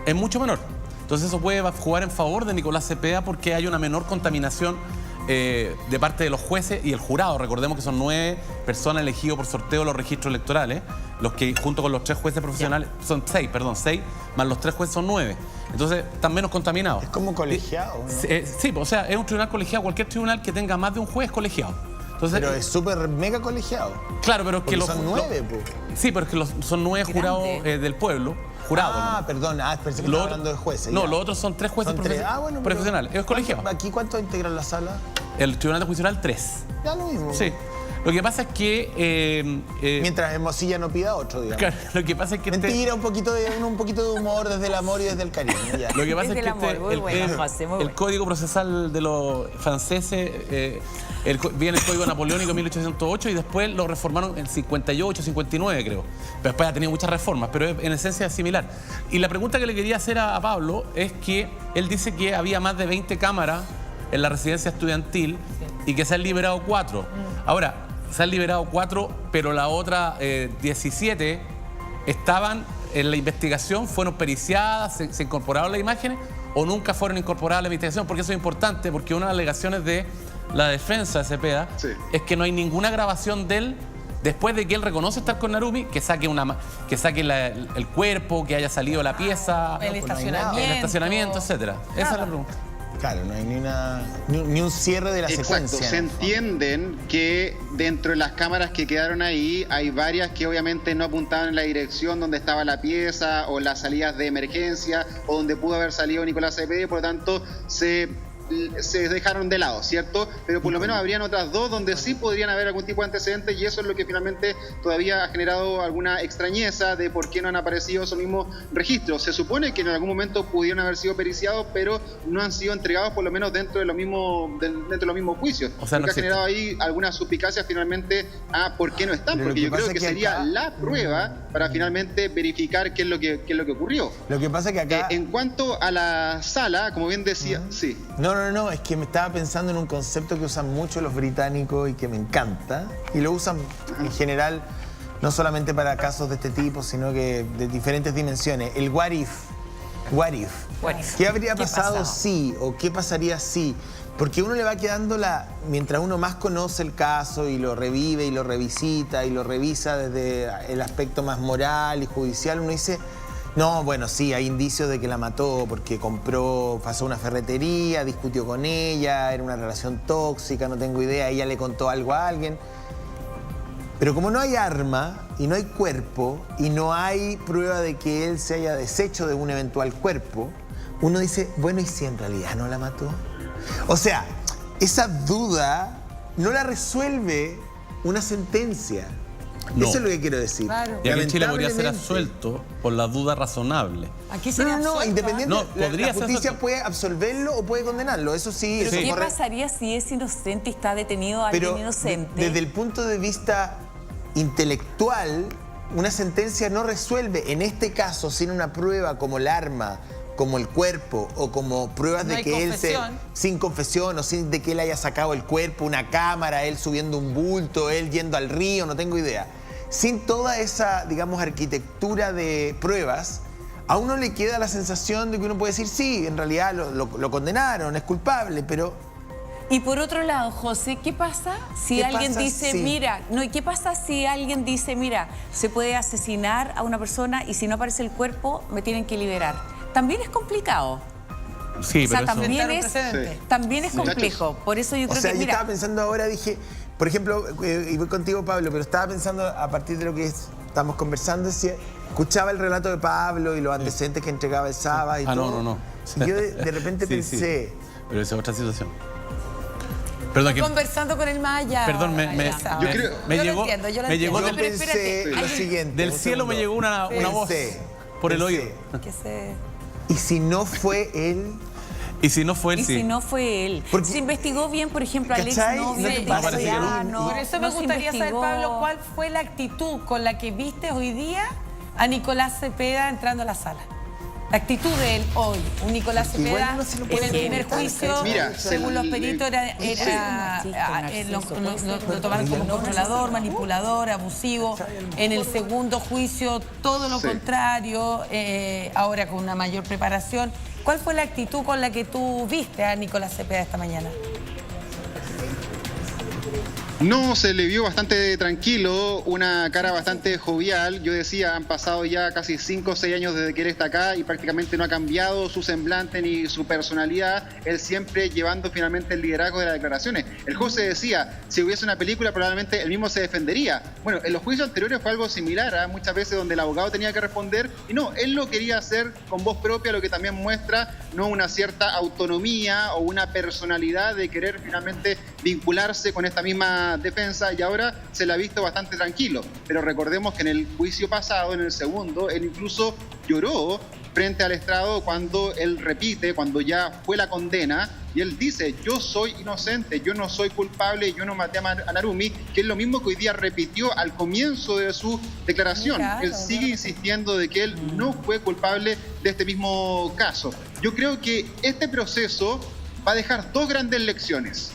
es mucho menor. Entonces, eso puede jugar en favor de Nicolás Cepeda porque hay una menor contaminación de parte de los jueces y el jurado. Recordemos que son 9 personas elegidas por sorteo de los registros electorales, los que junto con los 3 jueces profesionales, son 6, más los 3 jueces son 9. Entonces están menos contaminados. Es como colegiado, ¿no? Sí, o sea, es un tribunal colegiado, cualquier tribunal que tenga más de un juez colegiado. Entonces, pero es súper mega colegiado. Claro, pero es que son 9, pues. Sí, pero es que son 9 jurados del pueblo. Jurado, ¿no? Perdón, pensé que estaba hablando de jueces. No, ya. los otros son 3 jueces profesionales. Es colegiado. ¿Aquí cuántos integran la sala? El tribunal de juicio oral, 3. Ya lo mismo. Sí. Lo que pasa es que... mientras Hermosilla no pida otro, digamos. Claro, lo que pasa es que... Mentira, un poquito de humor desde el amor y desde el cariño. Ya. Lo que pasa es que el Código Procesal de los franceses viene el Código Napoleónico en 1808 y después lo reformaron en 58, 59 creo. Pero después ha tenido muchas reformas, pero en esencia es similar. Y la pregunta que le quería hacer a Pablo es que él dice que había más de 20 cámaras en la residencia estudiantil y que se han liberado 4. Ahora, se han liberado 4, pero la otra 17 estaban en la investigación, fueron periciadas, se incorporaron las imágenes o nunca fueron incorporadas a la investigación, porque eso es importante, porque una de las alegaciones de la defensa de Cepeda es que no hay ninguna grabación de él después de que él reconoce estar con Narumi, que saque el cuerpo, que haya salido de la pieza, el estacionamiento, etcétera. Esa es la pregunta. Claro, no hay ni un cierre de la secuencia. Exacto, se entienden que dentro de las cámaras que quedaron ahí hay varias que obviamente no apuntaban en la dirección donde estaba la pieza o las salidas de emergencia o donde pudo haber salido Nicolás Cepeda, por lo tanto se dejaron de lado, ¿cierto? Pero por lo menos habrían otras 2 donde sí podrían haber algún tipo de antecedentes y eso es lo que finalmente todavía ha generado alguna extrañeza de por qué no han aparecido esos mismos registros. Se supone que en algún momento pudieron haber sido periciados, pero no han sido entregados por lo menos dentro de los mismos juicios. O sea, lo que ha generado ahí alguna suspicacia finalmente a por qué no están, porque yo creo que sería la prueba para finalmente verificar qué es lo que ocurrió. Lo que pasa es que acá... en cuanto a la sala, como bien decía... Sí. No, es que me estaba pensando en un concepto que usan mucho los británicos y que me encanta. Y lo usan en general, no solamente para casos de este tipo, sino que de diferentes dimensiones. El what if. What if. ¿Qué habría pasado si? ¿O qué pasaría si? Porque uno le va quedando mientras uno más conoce el caso y lo revive y lo revisita y lo revisa desde el aspecto más moral y judicial, uno dice... No, bueno, sí, hay indicios de que la mató porque pasó a una ferretería, discutió con ella, era una relación tóxica, no tengo idea, ella le contó algo a alguien. Pero como no hay arma y no hay cuerpo y no hay prueba de que él se haya deshecho de un eventual cuerpo, uno dice, bueno, ¿y si en realidad no la mató? O sea, esa duda no la resuelve una sentencia. No. Eso es lo que quiero decir. Claro. Y aquí en Chile podría ser absuelto por la duda razonable. Aquí sería independiente. La justicia puede absolverlo o puede condenarlo. Eso sí. Pero ¿qué pasaría si es inocente y está detenido alguien inocente? Desde el punto de vista intelectual, una sentencia no resuelve, en este caso, sin una prueba como el arma, como el cuerpo o como pruebas de que él sin confesión o sin de que él haya sacado el cuerpo, una cámara, él subiendo un bulto, él yendo al río, no tengo idea. Sin toda esa, digamos, arquitectura de pruebas, a uno le queda la sensación de que uno puede decir, sí, en realidad lo condenaron, es culpable, pero... Y por otro lado, José, ¿qué pasa si alguien dice, mira, ¿qué pasa si alguien dice, mira, se puede asesinar a una persona y si no aparece el cuerpo, me tienen que liberar? También es complicado. Sí, o sea, pero también es complejo. Por eso yo creo que, yo estaba pensando ahora, dije, por ejemplo, y voy contigo, Pablo, pero estaba pensando a partir de lo que estamos conversando, decía, escuchaba el relato de Pablo y los antecedentes que entregaba el sábado y todo. No. Y yo de repente pensé... Pero esa es otra situación. Perdón, conversando con el Maya. Perdón, me llegó lo siguiente. Del cielo me llegó una voz por el oído. ¿Y si no fue él? Y si no fue él, y sí. si no fue él. Porque- Se investigó bien, por ejemplo, a Alex ¿Cachai? Novi, No te pasa que Por eso me gustaría saber, Pablo, cuál fue la actitud con la que viste hoy día a Nicolás Cepeda entrando a la sala. La actitud de él hoy, un Nicolás Igual Cepeda no se lo en puede el primer preguntar, juicio, Mira, según los peritos, lo tomaron como controlador, manipulador, abusivo. En el segundo juicio, todo lo contrario, ahora con una mayor preparación. ¿Cuál fue la actitud con la que tú viste a Nicolás Cepeda esta mañana? No, se le vio bastante tranquilo, una cara bastante jovial. Yo decía, han pasado ya casi 5 o 6 años desde que él está acá y prácticamente no ha cambiado su semblante ni su personalidad. Él siempre llevando finalmente el liderazgo de las declaraciones. El José decía, si hubiese una película probablemente él mismo se defendería. Bueno, en los juicios anteriores fue algo similar, muchas veces donde el abogado tenía que responder y no, él lo quería hacer con voz propia, lo que también muestra no una cierta autonomía o una personalidad de querer finalmente vincularse con esta misma defensa, y ahora se la ha visto bastante tranquilo. Pero recordemos que en el juicio pasado, en el segundo, él incluso lloró frente al estrado cuando él repite, cuando ya fue la condena, y él dice, yo soy inocente, yo no soy culpable, yo no maté a Narumi, que es lo mismo que hoy día repitió al comienzo de su declaración. Claro, él sigue insistiendo de que él no fue culpable de este mismo caso. Yo creo que este proceso va a dejar 2 grandes lecciones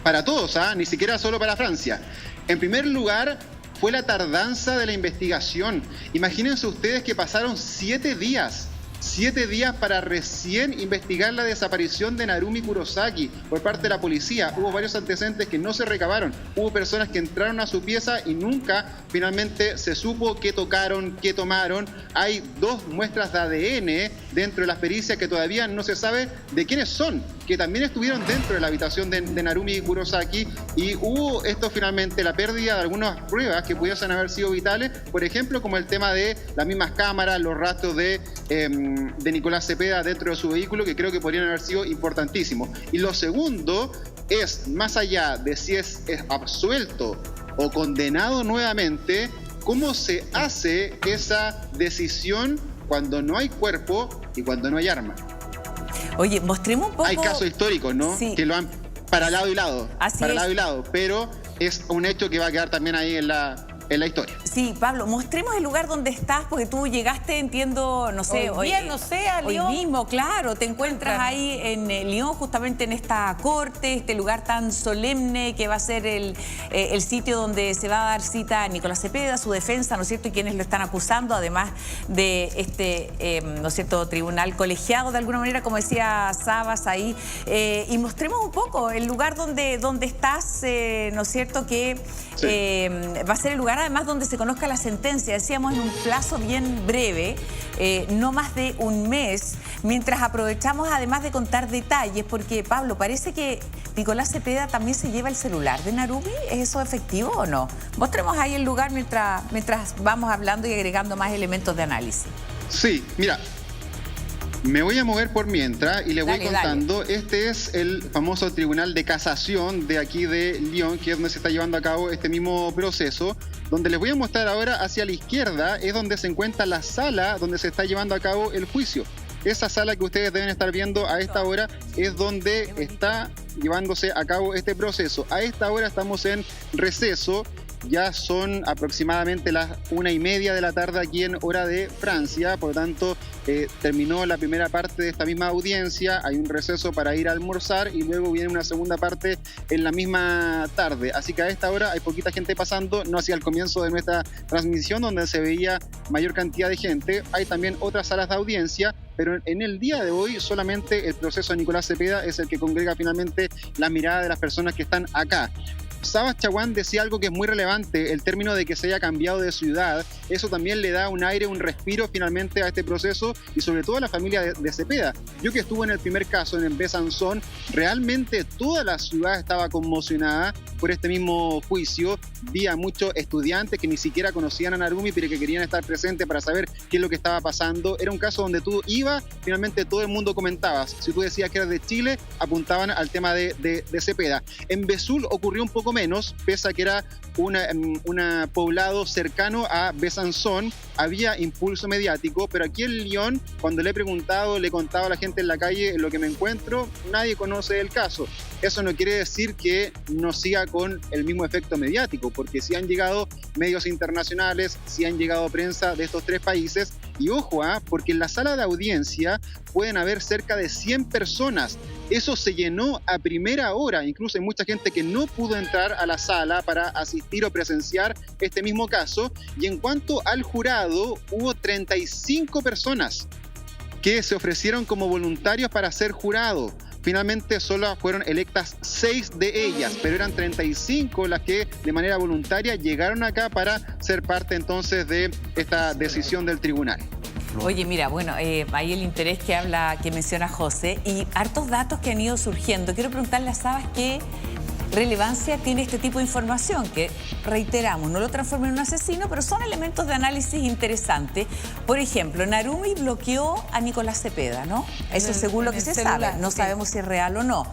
para todos, ni siquiera solo para Francia. En primer lugar, fue la tardanza de la investigación. Imagínense ustedes que pasaron 7 días. 7 días para recién investigar la desaparición de Narumi Kurosaki por parte de la policía. Hubo varios antecedentes que no se recabaron. Hubo personas que entraron a su pieza y nunca finalmente se supo qué tocaron, qué tomaron. Hay 2 muestras de ADN dentro de las pericias que todavía no se sabe de quiénes son, que también estuvieron dentro de la habitación de Narumi Kurosaki, y hubo esto finalmente, la pérdida de algunas pruebas que pudiesen haber sido vitales, por ejemplo, como el tema de las mismas cámaras, los rastros de Nicolás Cepeda dentro de su vehículo, que creo que podrían haber sido importantísimos. Y lo segundo es, más allá de si es absuelto o condenado nuevamente, cómo se hace esa decisión cuando no hay cuerpo y cuando no hay arma. Oye, mostremos un poco... Hay casos históricos, ¿no? Sí. Que lo han para lado y lado. Así para es. lado y lado. Pero es un hecho que va a quedar también ahí en la historia. Sí, Pablo, mostremos el lugar donde estás, porque tú llegaste, entiendo, no sé... Hoy día, no sé, a Lyon. Hoy mismo, claro, te encuentras ahí en Lyon, justamente en esta corte, este lugar tan solemne que va a ser el sitio donde se va a dar cita a Nicolás Cepeda, su defensa, ¿no es cierto?, y quienes lo están acusando, además de este, ¿no es cierto?, tribunal colegiado, de alguna manera, como decía Sabas ahí. Y mostremos un poco el lugar donde estás, ¿no es cierto?, que va a ser el lugar además donde se conozca la sentencia, decíamos en un plazo bien breve, no más de un mes, mientras aprovechamos además de contar detalles, porque Pablo, parece que Nicolás Cepeda también se lleva el celular de Narumi. ¿Es eso efectivo o no? Mostremos ahí el lugar mientras vamos hablando y agregando más elementos de análisis. Sí, mira, me voy a mover por mientras y le voy contando. Dale. Este es el famoso Tribunal de Casación de aquí de Lyon, que es donde se está llevando a cabo este mismo proceso. Donde les voy a mostrar ahora hacia la izquierda es donde se encuentra la sala donde se está llevando a cabo el juicio. Esa sala que ustedes deben estar viendo a esta hora es donde está llevándose a cabo este proceso. A esta hora estamos en receso. Ya son aproximadamente las 1:30 de la tarde aquí en hora de Francia, por lo tanto terminó la primera parte de esta misma audiencia, hay un receso para ir a almorzar y luego viene una segunda parte en la misma tarde, así que a esta hora hay poquita gente pasando, no hacia el comienzo de nuestra transmisión donde se veía mayor cantidad de gente. Hay también otras salas de audiencia, pero en el día de hoy solamente el proceso de Nicolás Cepeda es el que congrega finalmente la mirada de las personas que están acá. Sabas Chaguán decía algo que es muy relevante, el término de que se haya cambiado de ciudad. Eso también le da un aire, un respiro finalmente a este proceso y sobre todo a la familia de Cepeda. Yo que estuve en el primer caso en Besançon, realmente toda la ciudad estaba conmocionada por este mismo juicio. Vi a muchos estudiantes que ni siquiera conocían a Narumi, pero que querían estar presentes para saber qué es lo que estaba pasando. Era un caso donde tú ibas, finalmente todo el mundo comentaba. Si tú decías que eras de Chile, apuntaban al tema de Cepeda. En Vesoul ocurrió un poco poco menos, pese a que era un poblado cercano a Besanzón, había impulso mediático, pero aquí en Lyon, cuando le he preguntado, le he contado a la gente en la calle en lo que me encuentro, nadie conoce el caso. Eso no quiere decir que no siga con el mismo efecto mediático, porque sí han llegado medios internacionales, sí han llegado prensa de estos 3 países, y ojo, porque en la sala de audiencia pueden haber cerca de 100 personas. Eso se llenó a primera hora, incluso hay mucha gente que no pudo entrar a la sala para asistir o presenciar este mismo caso. Y en cuanto al jurado, hubo 35 personas que se ofrecieron como voluntarios para ser jurado. Finalmente solo fueron electas 6 de ellas, pero eran 35 las que de manera voluntaria llegaron acá para ser parte entonces de esta decisión del tribunal. Oye, mira, bueno, ahí el interés que menciona José y hartos datos que han ido surgiendo. Quiero preguntarle a Sabas qué relevancia tiene este tipo de información, que reiteramos, no lo transforma en un asesino, pero son elementos de análisis interesantes. Por ejemplo, Narumi bloqueó a Nicolás Cepeda, ¿no? Eso según lo que se sabe, no sabemos si es real o no.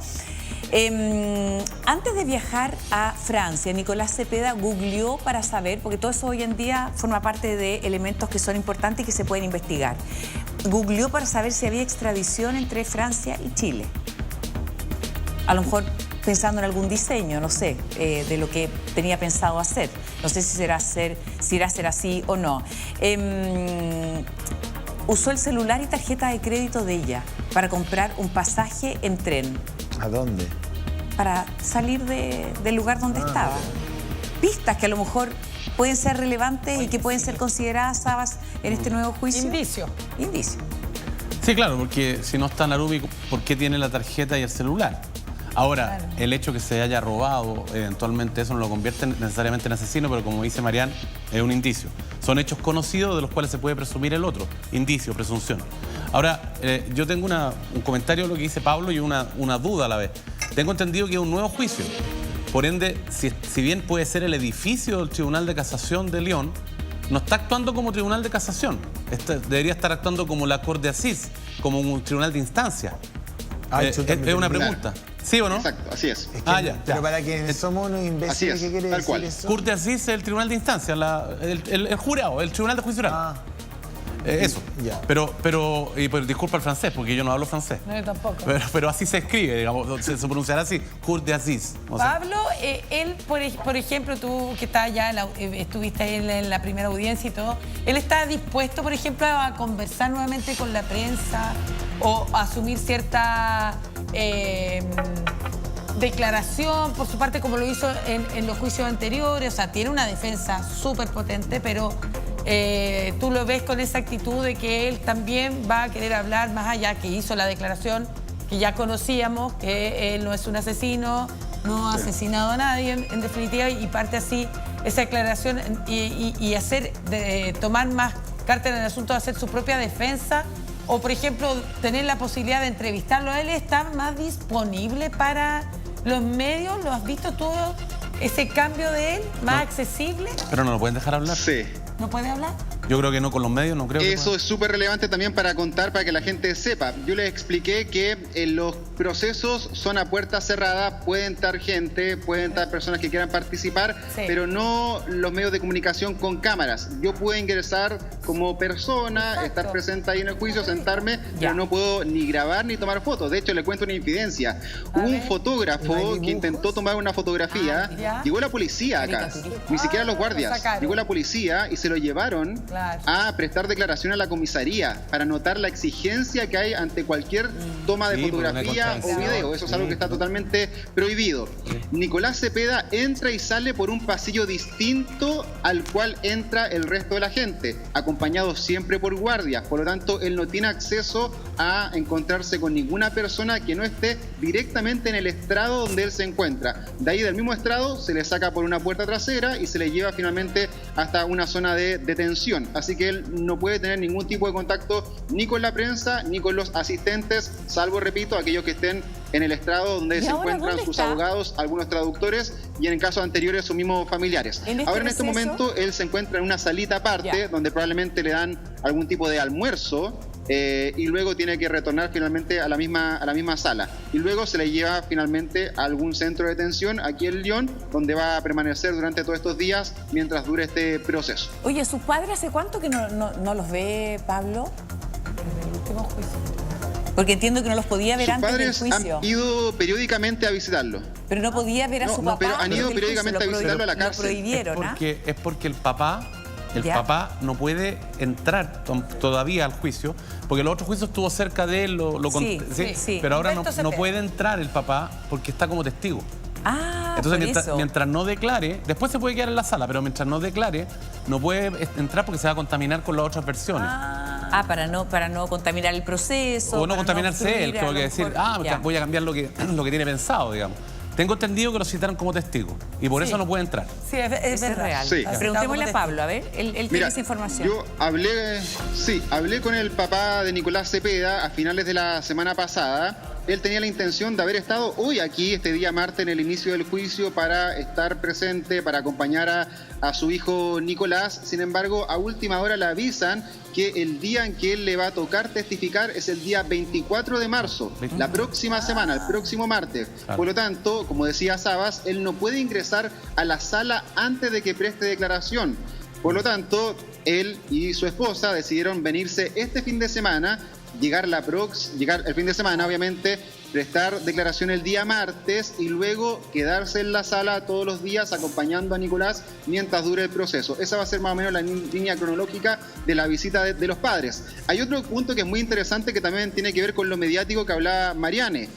Antes de viajar a Francia, Nicolás Cepeda googleó para saber, porque todo eso hoy en día forma parte de elementos que son importantes y que se pueden investigar. Googleó para saber si había extradición entre Francia y Chile. A lo mejor pensando en algún diseño, no sé, de lo que tenía pensado hacer. No sé si irá a ser así o no. Usó el celular y tarjeta de crédito de ella para comprar un pasaje en tren. ¿A dónde? Para salir del lugar donde estaba. Pistas que a lo mejor pueden ser relevantes y que pueden ser consideradas, Sabas, en este nuevo juicio. Indicio. Sí, claro, porque si no está Narumi, ¿por qué tiene la tarjeta y el celular? Ahora, claro, el hecho que se haya robado, eventualmente eso no lo convierte necesariamente en asesino, pero como dice Marián, es un indicio. Son hechos conocidos de los cuales se puede presumir el otro. Indicio, presunción. Ahora, yo tengo un comentario de lo que dice Pablo y una duda a la vez. Tengo entendido que es un nuevo juicio. Por ende, si bien puede ser el edificio del Tribunal de Casación de Lyon, no está actuando como tribunal de casación. Debería estar actuando como la Corte de Asís, como un tribunal de instancia. Es una pregunta. ¿Sí o no? Exacto, así es. Ya. Pero para quienes somos unos imbéciles, ¿qué quiere decir eso? Corte de Asís es el tribunal de instancia, el jurado, el tribunal de juicio oral. Eso. Ya. Pero disculpa el francés, porque yo no hablo francés. No, yo tampoco. Pero así se escribe, digamos, se pronunciará así, Cour de Asís. Pablo, él, por ejemplo, tú que estás allá, estuviste ahí en la primera audiencia y todo, ¿él está dispuesto, por ejemplo, a conversar nuevamente con la prensa o a asumir cierta declaración por su parte, como lo hizo en los juicios anteriores? O sea, tiene una defensa súper potente, pero tú lo ves con esa actitud de que él también va a querer hablar más allá, que hizo la declaración que ya conocíamos, que él no es un asesino, no ha asesinado a nadie, en definitiva, y parte así esa declaración y tomar más cartas en el asunto de hacer su propia defensa, o por ejemplo, tener la posibilidad de entrevistarlo. ¿Él está más disponible para los medios? ¿Lo has visto tú, ese cambio de él, más accesible? Pero no lo pueden dejar hablar. Sí. ¿No puede hablar? Yo creo que no con los medios, no creo que Eso es súper relevante también para contar, para que la gente sepa. Yo les expliqué que los procesos son a puerta cerrada, pueden estar gente, pueden estar personas que quieran participar, pero no los medios de comunicación con cámaras. Yo puedo ingresar como persona, estar presente ahí en el juicio, sentarme, pero no puedo ni grabar ni tomar fotos. De hecho, le cuento una infidencia. Hubo un fotógrafo que intentó tomar una fotografía, llegó la policía acá, ni siquiera los guardias, llegó la policía y se lo llevaron a prestar declaración a la comisaría para notar la exigencia que hay ante cualquier toma de fotografía o video. Eso es algo que está totalmente prohibido. Nicolás Cepeda entra y sale por un pasillo distinto al cual entra el resto de la gente, acompañado siempre por guardias. Por lo tanto, él no tiene acceso a encontrarse con ninguna persona que no esté directamente en el estrado donde él se encuentra. De ahí, del mismo estrado, se le saca por una puerta trasera y se le lleva finalmente hasta una zona de detención. Así que él no puede tener ningún tipo de contacto ni con la prensa ni con los asistentes, salvo, repito, aquellos que estén en el estrado donde se encuentran sus abogados, algunos traductores y en casos anteriores sus mismos familiares. Ahora, en este momento, él se encuentra en una salita aparte donde probablemente le dan algún tipo de almuerzo y luego tiene que retornar finalmente a la misma sala. Y luego se le lleva finalmente a algún centro de detención aquí en Lyon, donde va a permanecer durante todos estos días mientras dure este proceso. Oye, ¿sus padres hace cuánto que no los ve, Pablo? En el último juicio. Porque entiendo que no los podía ver antes del juicio. Sus padres han ido periódicamente a visitarlo. Pero no podía ver a su papá. Pero han ido periódicamente a visitarlo a la cárcel. Lo prohibieron, es porque el papá no puede entrar todavía al juicio, porque el otro juicio estuvo cerca de él, sí. Pero ahora no puede entrar el papá porque está como testigo. Entonces, mientras no declare, después se puede quedar en la sala, pero mientras no declare, no puede entrar porque se va a contaminar con las otras versiones. Para no contaminar el proceso. O no contaminarse él, que decir, voy a cambiar lo que tiene pensado, digamos. Tengo entendido que lo citaron como testigo y por eso no puede entrar. Sí, es real. Sí. Preguntémosle a Pablo, a ver, él tiene esa información. Yo hablé con el papá de Nicolás Cepeda a finales de la semana pasada. Él tenía la intención de haber estado hoy aquí, este día martes, en el inicio del juicio para estar presente, para acompañar a su hijo Nicolás. Sin embargo, a última hora le avisan que el día en que él le va a tocar testificar es el día 24 de marzo, la próxima semana, el próximo martes. Claro. Por lo tanto, como decía Sabas, él no puede ingresar a la sala antes de que preste declaración. Por lo tanto, él y su esposa decidieron venirse este fin de semana, llegar el fin de semana, obviamente, prestar declaración el día martes y luego quedarse en la sala todos los días acompañando a Nicolás mientras dure el proceso. Esa va a ser más o menos la línea cronológica de la visita de los padres. Hay otro punto que es muy interesante que también tiene que ver con lo mediático que hablaba Marianne.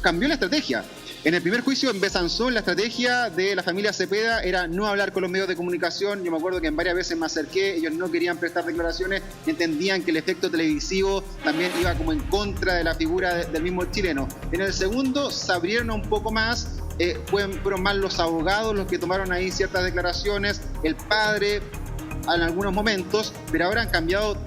Cambió la estrategia. En el primer juicio en Besançon, la estrategia de la familia Cepeda era no hablar con los medios de comunicación. Yo me acuerdo que en varias veces me acerqué, ellos no querían prestar declaraciones, entendían que el efecto televisivo también iba como en contra de la figura del mismo chileno. En el segundo se abrieron un poco más, fueron más los abogados los que tomaron ahí ciertas declaraciones, el padre en algunos momentos, pero ahora han cambiado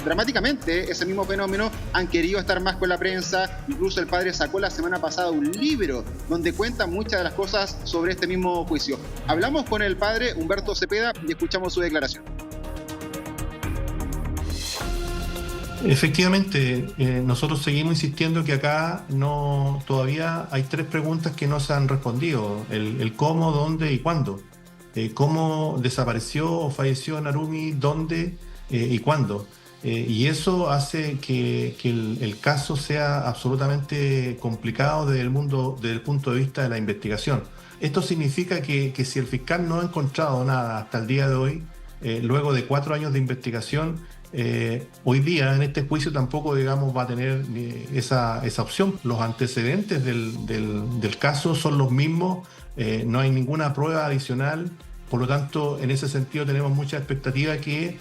dramáticamente ese mismo fenómeno, han querido estar más con la prensa. Incluso el padre sacó la semana pasada un libro donde cuenta muchas de las cosas sobre este mismo juicio. Hablamos con el padre Humberto Cepeda y escuchamos su declaración. Efectivamente, nosotros seguimos insistiendo que acá todavía hay 3 preguntas que no se han respondido: el cómo, dónde y cuándo. Cómo desapareció o falleció Narumi, dónde y cuándo. Y eso hace que el caso sea absolutamente complicado desde el punto de vista de la investigación. Esto significa que si el fiscal no ha encontrado nada hasta el día de hoy, luego de 4 años de investigación, hoy día en este juicio tampoco, digamos, va a tener esa opción. Los antecedentes del caso son los mismos, no hay ninguna prueba adicional. Por lo tanto, en ese sentido tenemos mucha expectativa que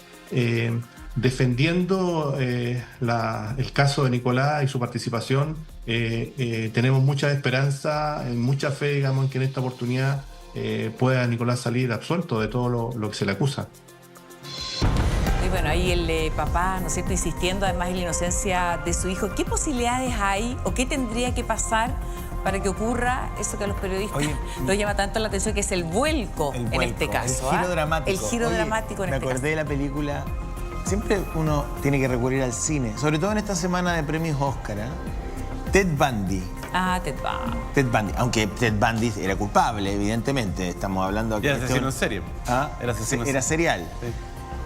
defendiendo el caso de Nicolás y su participación, tenemos mucha esperanza, mucha fe, digamos, en que en esta oportunidad pueda Nicolás salir absuelto de todo lo que se le acusa. Y bueno, ahí el papá, ¿no es cierto?, insistiendo además en la inocencia de su hijo. ¿Qué posibilidades hay o qué tendría que pasar para que ocurra eso que a los periodistas nos llama tanto la atención, que es el vuelco en este caso? El giro dramático. El giro dramático en este caso. Me acordé de la película. Siempre uno tiene que recurrir al cine, sobre todo en esta semana de premios Oscar. Ted Bundy. Ted Bundy. Aunque Ted Bundy era culpable, evidentemente. Estamos hablando... Era asesino en serie. Era serial. Sí.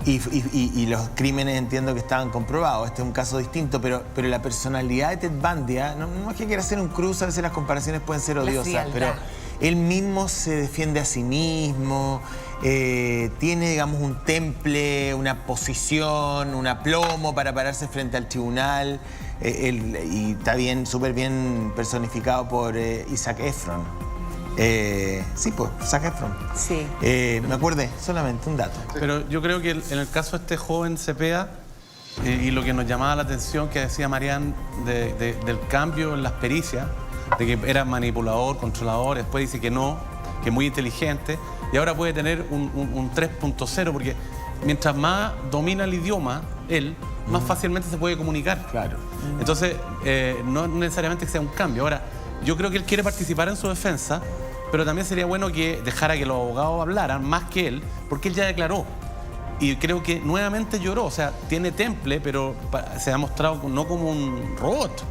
Y los crímenes entiendo que estaban comprobados. Este es un caso distinto, pero la personalidad de Ted Bundy, no es que quiera hacer un cruce, a veces las comparaciones pueden ser odiosas, pero él mismo se defiende a sí mismo, tiene, digamos, un temple, una posición, un aplomo para pararse frente al tribunal, y está bien, súper bien personificado por Zac Efron. Sí, pues, Zac Efron. Sí. Me acordé, solamente un dato. Pero yo creo que en el caso de este joven Cepeda, y lo que nos llamaba la atención, que decía Marianne, del cambio en las pericias, de que era manipulador, controlador, después dice que no, que es muy inteligente, y ahora puede tener un 3.0, porque mientras más domina el idioma, él, más fácilmente se puede comunicar. Claro. Entonces, no necesariamente que sea un cambio. Ahora, yo creo que él quiere participar en su defensa, pero también sería bueno que dejara que los abogados hablaran más que él, porque él ya declaró. y creo que nuevamente lloró. O sea, tiene temple, pero se ha mostrado no como un robot.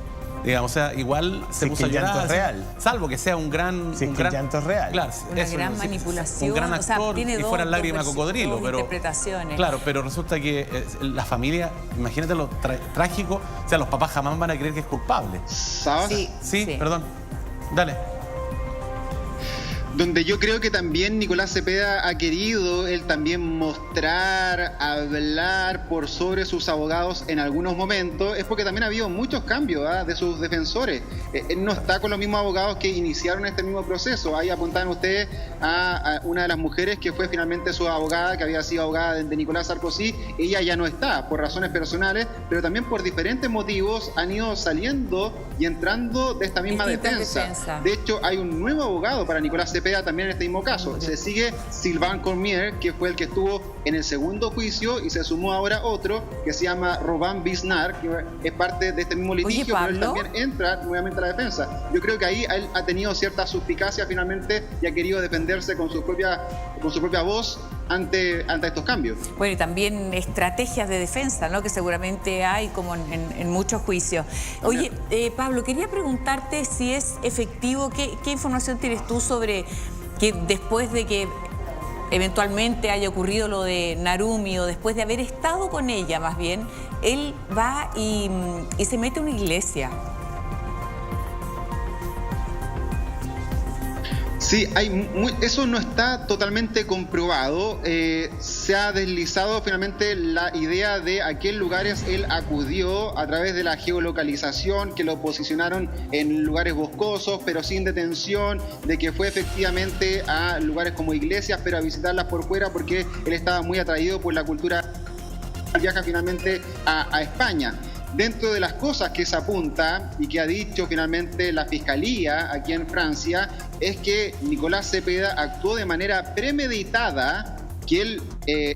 Digamos, o sea, igual se puso a llorar. El llanto es real. Salvo que sea un gran... Si es que el llanto es real. Claro, una gran manipulación. Un gran actor, o sea, tiene y fuera lágrima cocodrilo. Pero, interpretaciones. Claro, pero resulta que la familia, imagínate lo trágico, o sea, los papás jamás van a creer que es culpable. ¿Sabes? Sí, perdón. Dale. Donde yo creo que también Nicolás Cepeda ha querido él también mostrar, hablar por sobre sus abogados en algunos momentos, es porque también ha habido muchos cambios de sus defensores. Él no está con los mismos abogados que iniciaron este mismo proceso. Ahí apuntaban ustedes a una de las mujeres que fue finalmente su abogada, que había sido abogada de Nicolás Sarkozy. Ella ya no está por razones personales, pero también por diferentes motivos han ido saliendo y entrando de esta misma defensa. De hecho, hay un nuevo abogado para Nicolás Cepeda también en este mismo caso. Se sigue Sylvain Cormier, que fue el que estuvo en el segundo juicio, y se sumó ahora otro que se llama Robin Bisnar, que es parte de este mismo litigio, pero él también entra nuevamente a la defensa. Yo creo que ahí él ha tenido cierta suspicacia finalmente y ha querido defenderse con su propia voz ante estos cambios. Bueno, y también estrategias de defensa, ¿no? Que seguramente hay como en muchos juicios. Oye, Pablo, quería preguntarte si es efectivo, ¿qué información tienes tú sobre que después de que eventualmente haya ocurrido lo de Narumi, o después de haber estado con ella más bien, él va y se mete a una iglesia? Sí, eso no está totalmente comprobado. Se ha deslizado finalmente la idea de a qué lugares él acudió a través de la geolocalización, que lo posicionaron en lugares boscosos, pero sin detención, de que fue efectivamente a lugares como iglesias, pero a visitarlas por fuera porque él estaba muy atraído por la cultura. Viaja finalmente a España. Dentro de las cosas que se apunta y que ha dicho finalmente la Fiscalía aquí en Francia es que Nicolás Cepeda actuó de manera premeditada, que él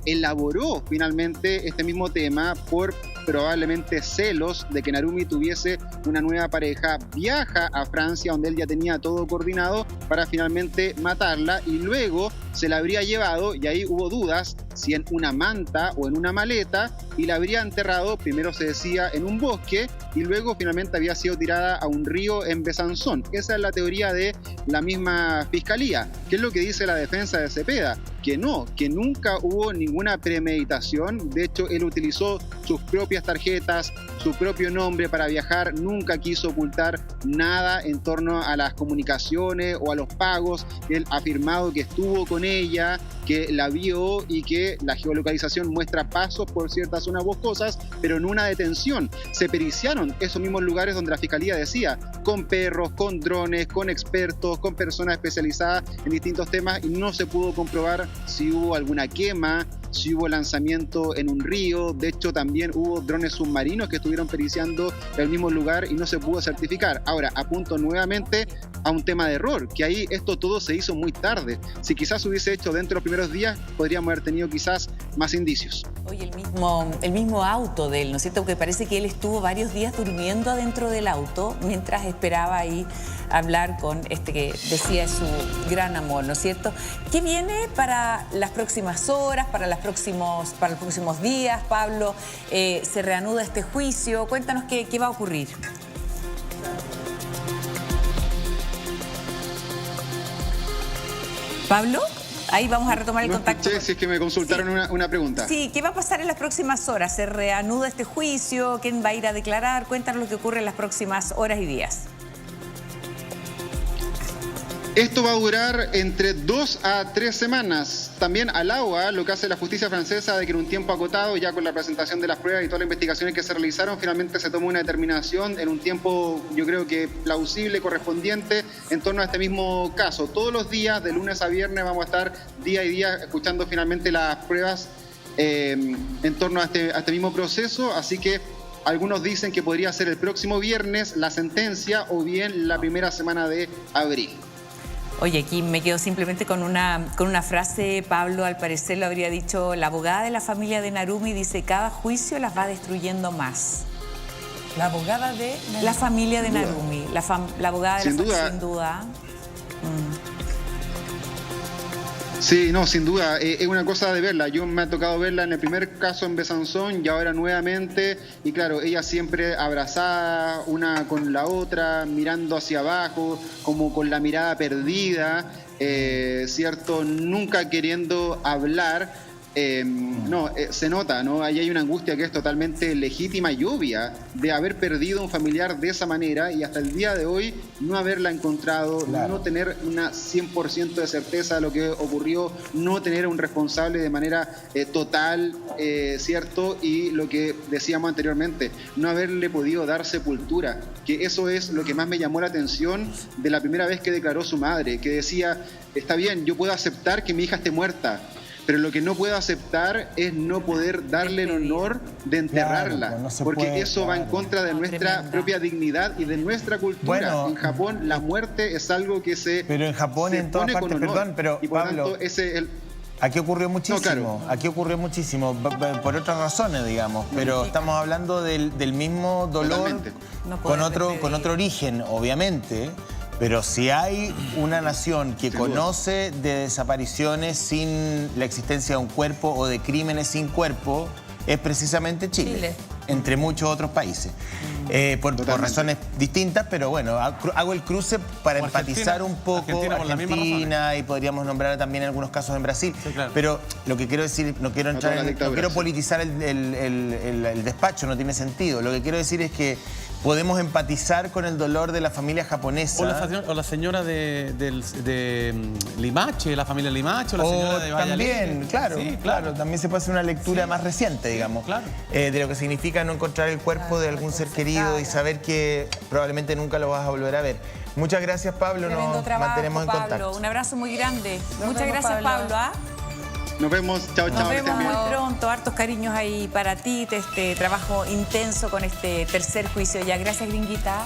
elaboró finalmente este mismo tema por probablemente celos de que Narumi tuviese una nueva pareja, viaja a Francia donde él ya tenía todo coordinado para finalmente matarla, y luego se la habría llevado, y ahí hubo dudas si en una manta o en una maleta, y la habría enterrado, primero se decía en un bosque, y luego finalmente había sido tirada a un río en Besanzón. Esa es la teoría de la misma Fiscalía. ¿Qué es lo que dice la defensa de Cepeda? Que no, que nunca hubo ninguna premeditación. De hecho, él utilizó sus propias tarjetas, su propio nombre para viajar, nunca quiso ocultar nada en torno a las comunicaciones o a los pagos. Él ha afirmado que estuvo con ella, que la vio y que la geolocalización muestra pasos por ciertas zonas boscosas, pero en una detención. Se periciaron esos mismos lugares donde la Fiscalía decía, con perros, con drones, con expertos, con personas especializadas en distintos temas, y no se pudo comprobar si hubo alguna quema, si hubo lanzamiento en un río. De hecho, también hubo drones submarinos que estuvieron periciando el mismo lugar y no se pudo certificar. Ahora, apunto nuevamente a un tema de error, que ahí esto todo se hizo muy tarde. Si quizás hubiese hecho dentro de los primeros días, podríamos haber tenido quizás más indicios. Oye, el mismo auto de él, ¿no es cierto? Porque parece que él estuvo varios días durmiendo adentro del auto mientras esperaba ahí hablar con este que decía es su gran amor, ¿no es cierto? ¿Qué viene para las próximas horas, para los próximos días, Pablo? ¿Se reanuda este juicio? Cuéntanos qué va a ocurrir. ¿Pablo? Ahí vamos a retomar el contacto. Escuché, si es que me consultaron una pregunta. Sí, ¿qué va a pasar en las próximas horas? ¿Se reanuda este juicio? ¿Quién va a ir a declarar? Cuéntanos lo que ocurre en las próximas horas y días. Esto va a durar entre 2 a 3 semanas. También al agua lo que hace la justicia francesa de que en un tiempo acotado, ya con la presentación de las pruebas y todas las investigaciones que se realizaron, finalmente se toma una determinación en un tiempo, yo creo que plausible, correspondiente, en torno a este mismo caso. Todos los días, de lunes a viernes, vamos a estar día y día escuchando finalmente las pruebas en torno a este mismo proceso. Así que algunos dicen que podría ser el próximo viernes la sentencia o bien la primera semana de abril. Oye, aquí me quedo simplemente con una frase. Pablo, al parecer, lo habría dicho la abogada de la familia de Narumi, dice, cada juicio las va destruyendo más. ¿La abogada de Narumi? La familia de Narumi, la abogada de la familia, sin duda. Sí, no, sin duda, es una cosa de verla. Yo me ha tocado verla en el primer caso en Besanzón y ahora nuevamente, y claro, ella siempre abrazada una con la otra, mirando hacia abajo, como con la mirada perdida, ¿cierto? Nunca queriendo hablar. Se nota, ¿no? Ahí hay una angustia que es totalmente legítima y obvia de haber perdido un familiar de esa manera y hasta el día de hoy no haberla encontrado, no tener una 100% de certeza de lo que ocurrió, no tener un responsable de manera total, ¿cierto? Y lo que decíamos anteriormente, no haberle podido dar sepultura, que eso es lo que más me llamó la atención de la primera vez que declaró su madre, que decía, está bien, yo puedo aceptar que mi hija esté muerta, pero lo que no puedo aceptar es no poder darle el honor de enterrarla, claro, no se porque puede, eso va en contra de nuestra propia dignidad y de nuestra cultura. Bueno, en Japón la muerte es algo que se Pero en Japón, en todas partes, perdón, pero y por Pablo, tanto, aquí ocurrió muchísimo, claro. Aquí ocurrió muchísimo, por otras razones, digamos, pero estamos hablando del mismo dolor con otro origen, obviamente. Pero si hay una nación que conoce de desapariciones sin la existencia de un cuerpo o de crímenes sin cuerpo, es precisamente Chile. Entre muchos otros países. Por razones distintas, pero bueno, hago el cruce para empatizar un poco Argentina y podríamos nombrar también algunos casos en Brasil. Sí, claro. Pero lo que quiero decir, no quiero politizar el despacho, no tiene sentido. Lo que quiero decir es que podemos empatizar con el dolor de la familia japonesa. O la señora de Limache, la familia Limache, o la señora de Valladolid. También, claro, sí, claro. También se puede hacer una lectura más reciente, digamos, de lo que significa no encontrar el cuerpo de algún ser querido y saber que probablemente nunca lo vas a volver a ver. Muchas gracias, Pablo. Nos mantenemos en contacto. Un abrazo muy grande. Muchas gracias, Pablo. Nos vemos, chao, chao. Nos vemos muy pronto, hartos cariños ahí para ti, este trabajo intenso con este tercer juicio ya. Gracias, Gringuita.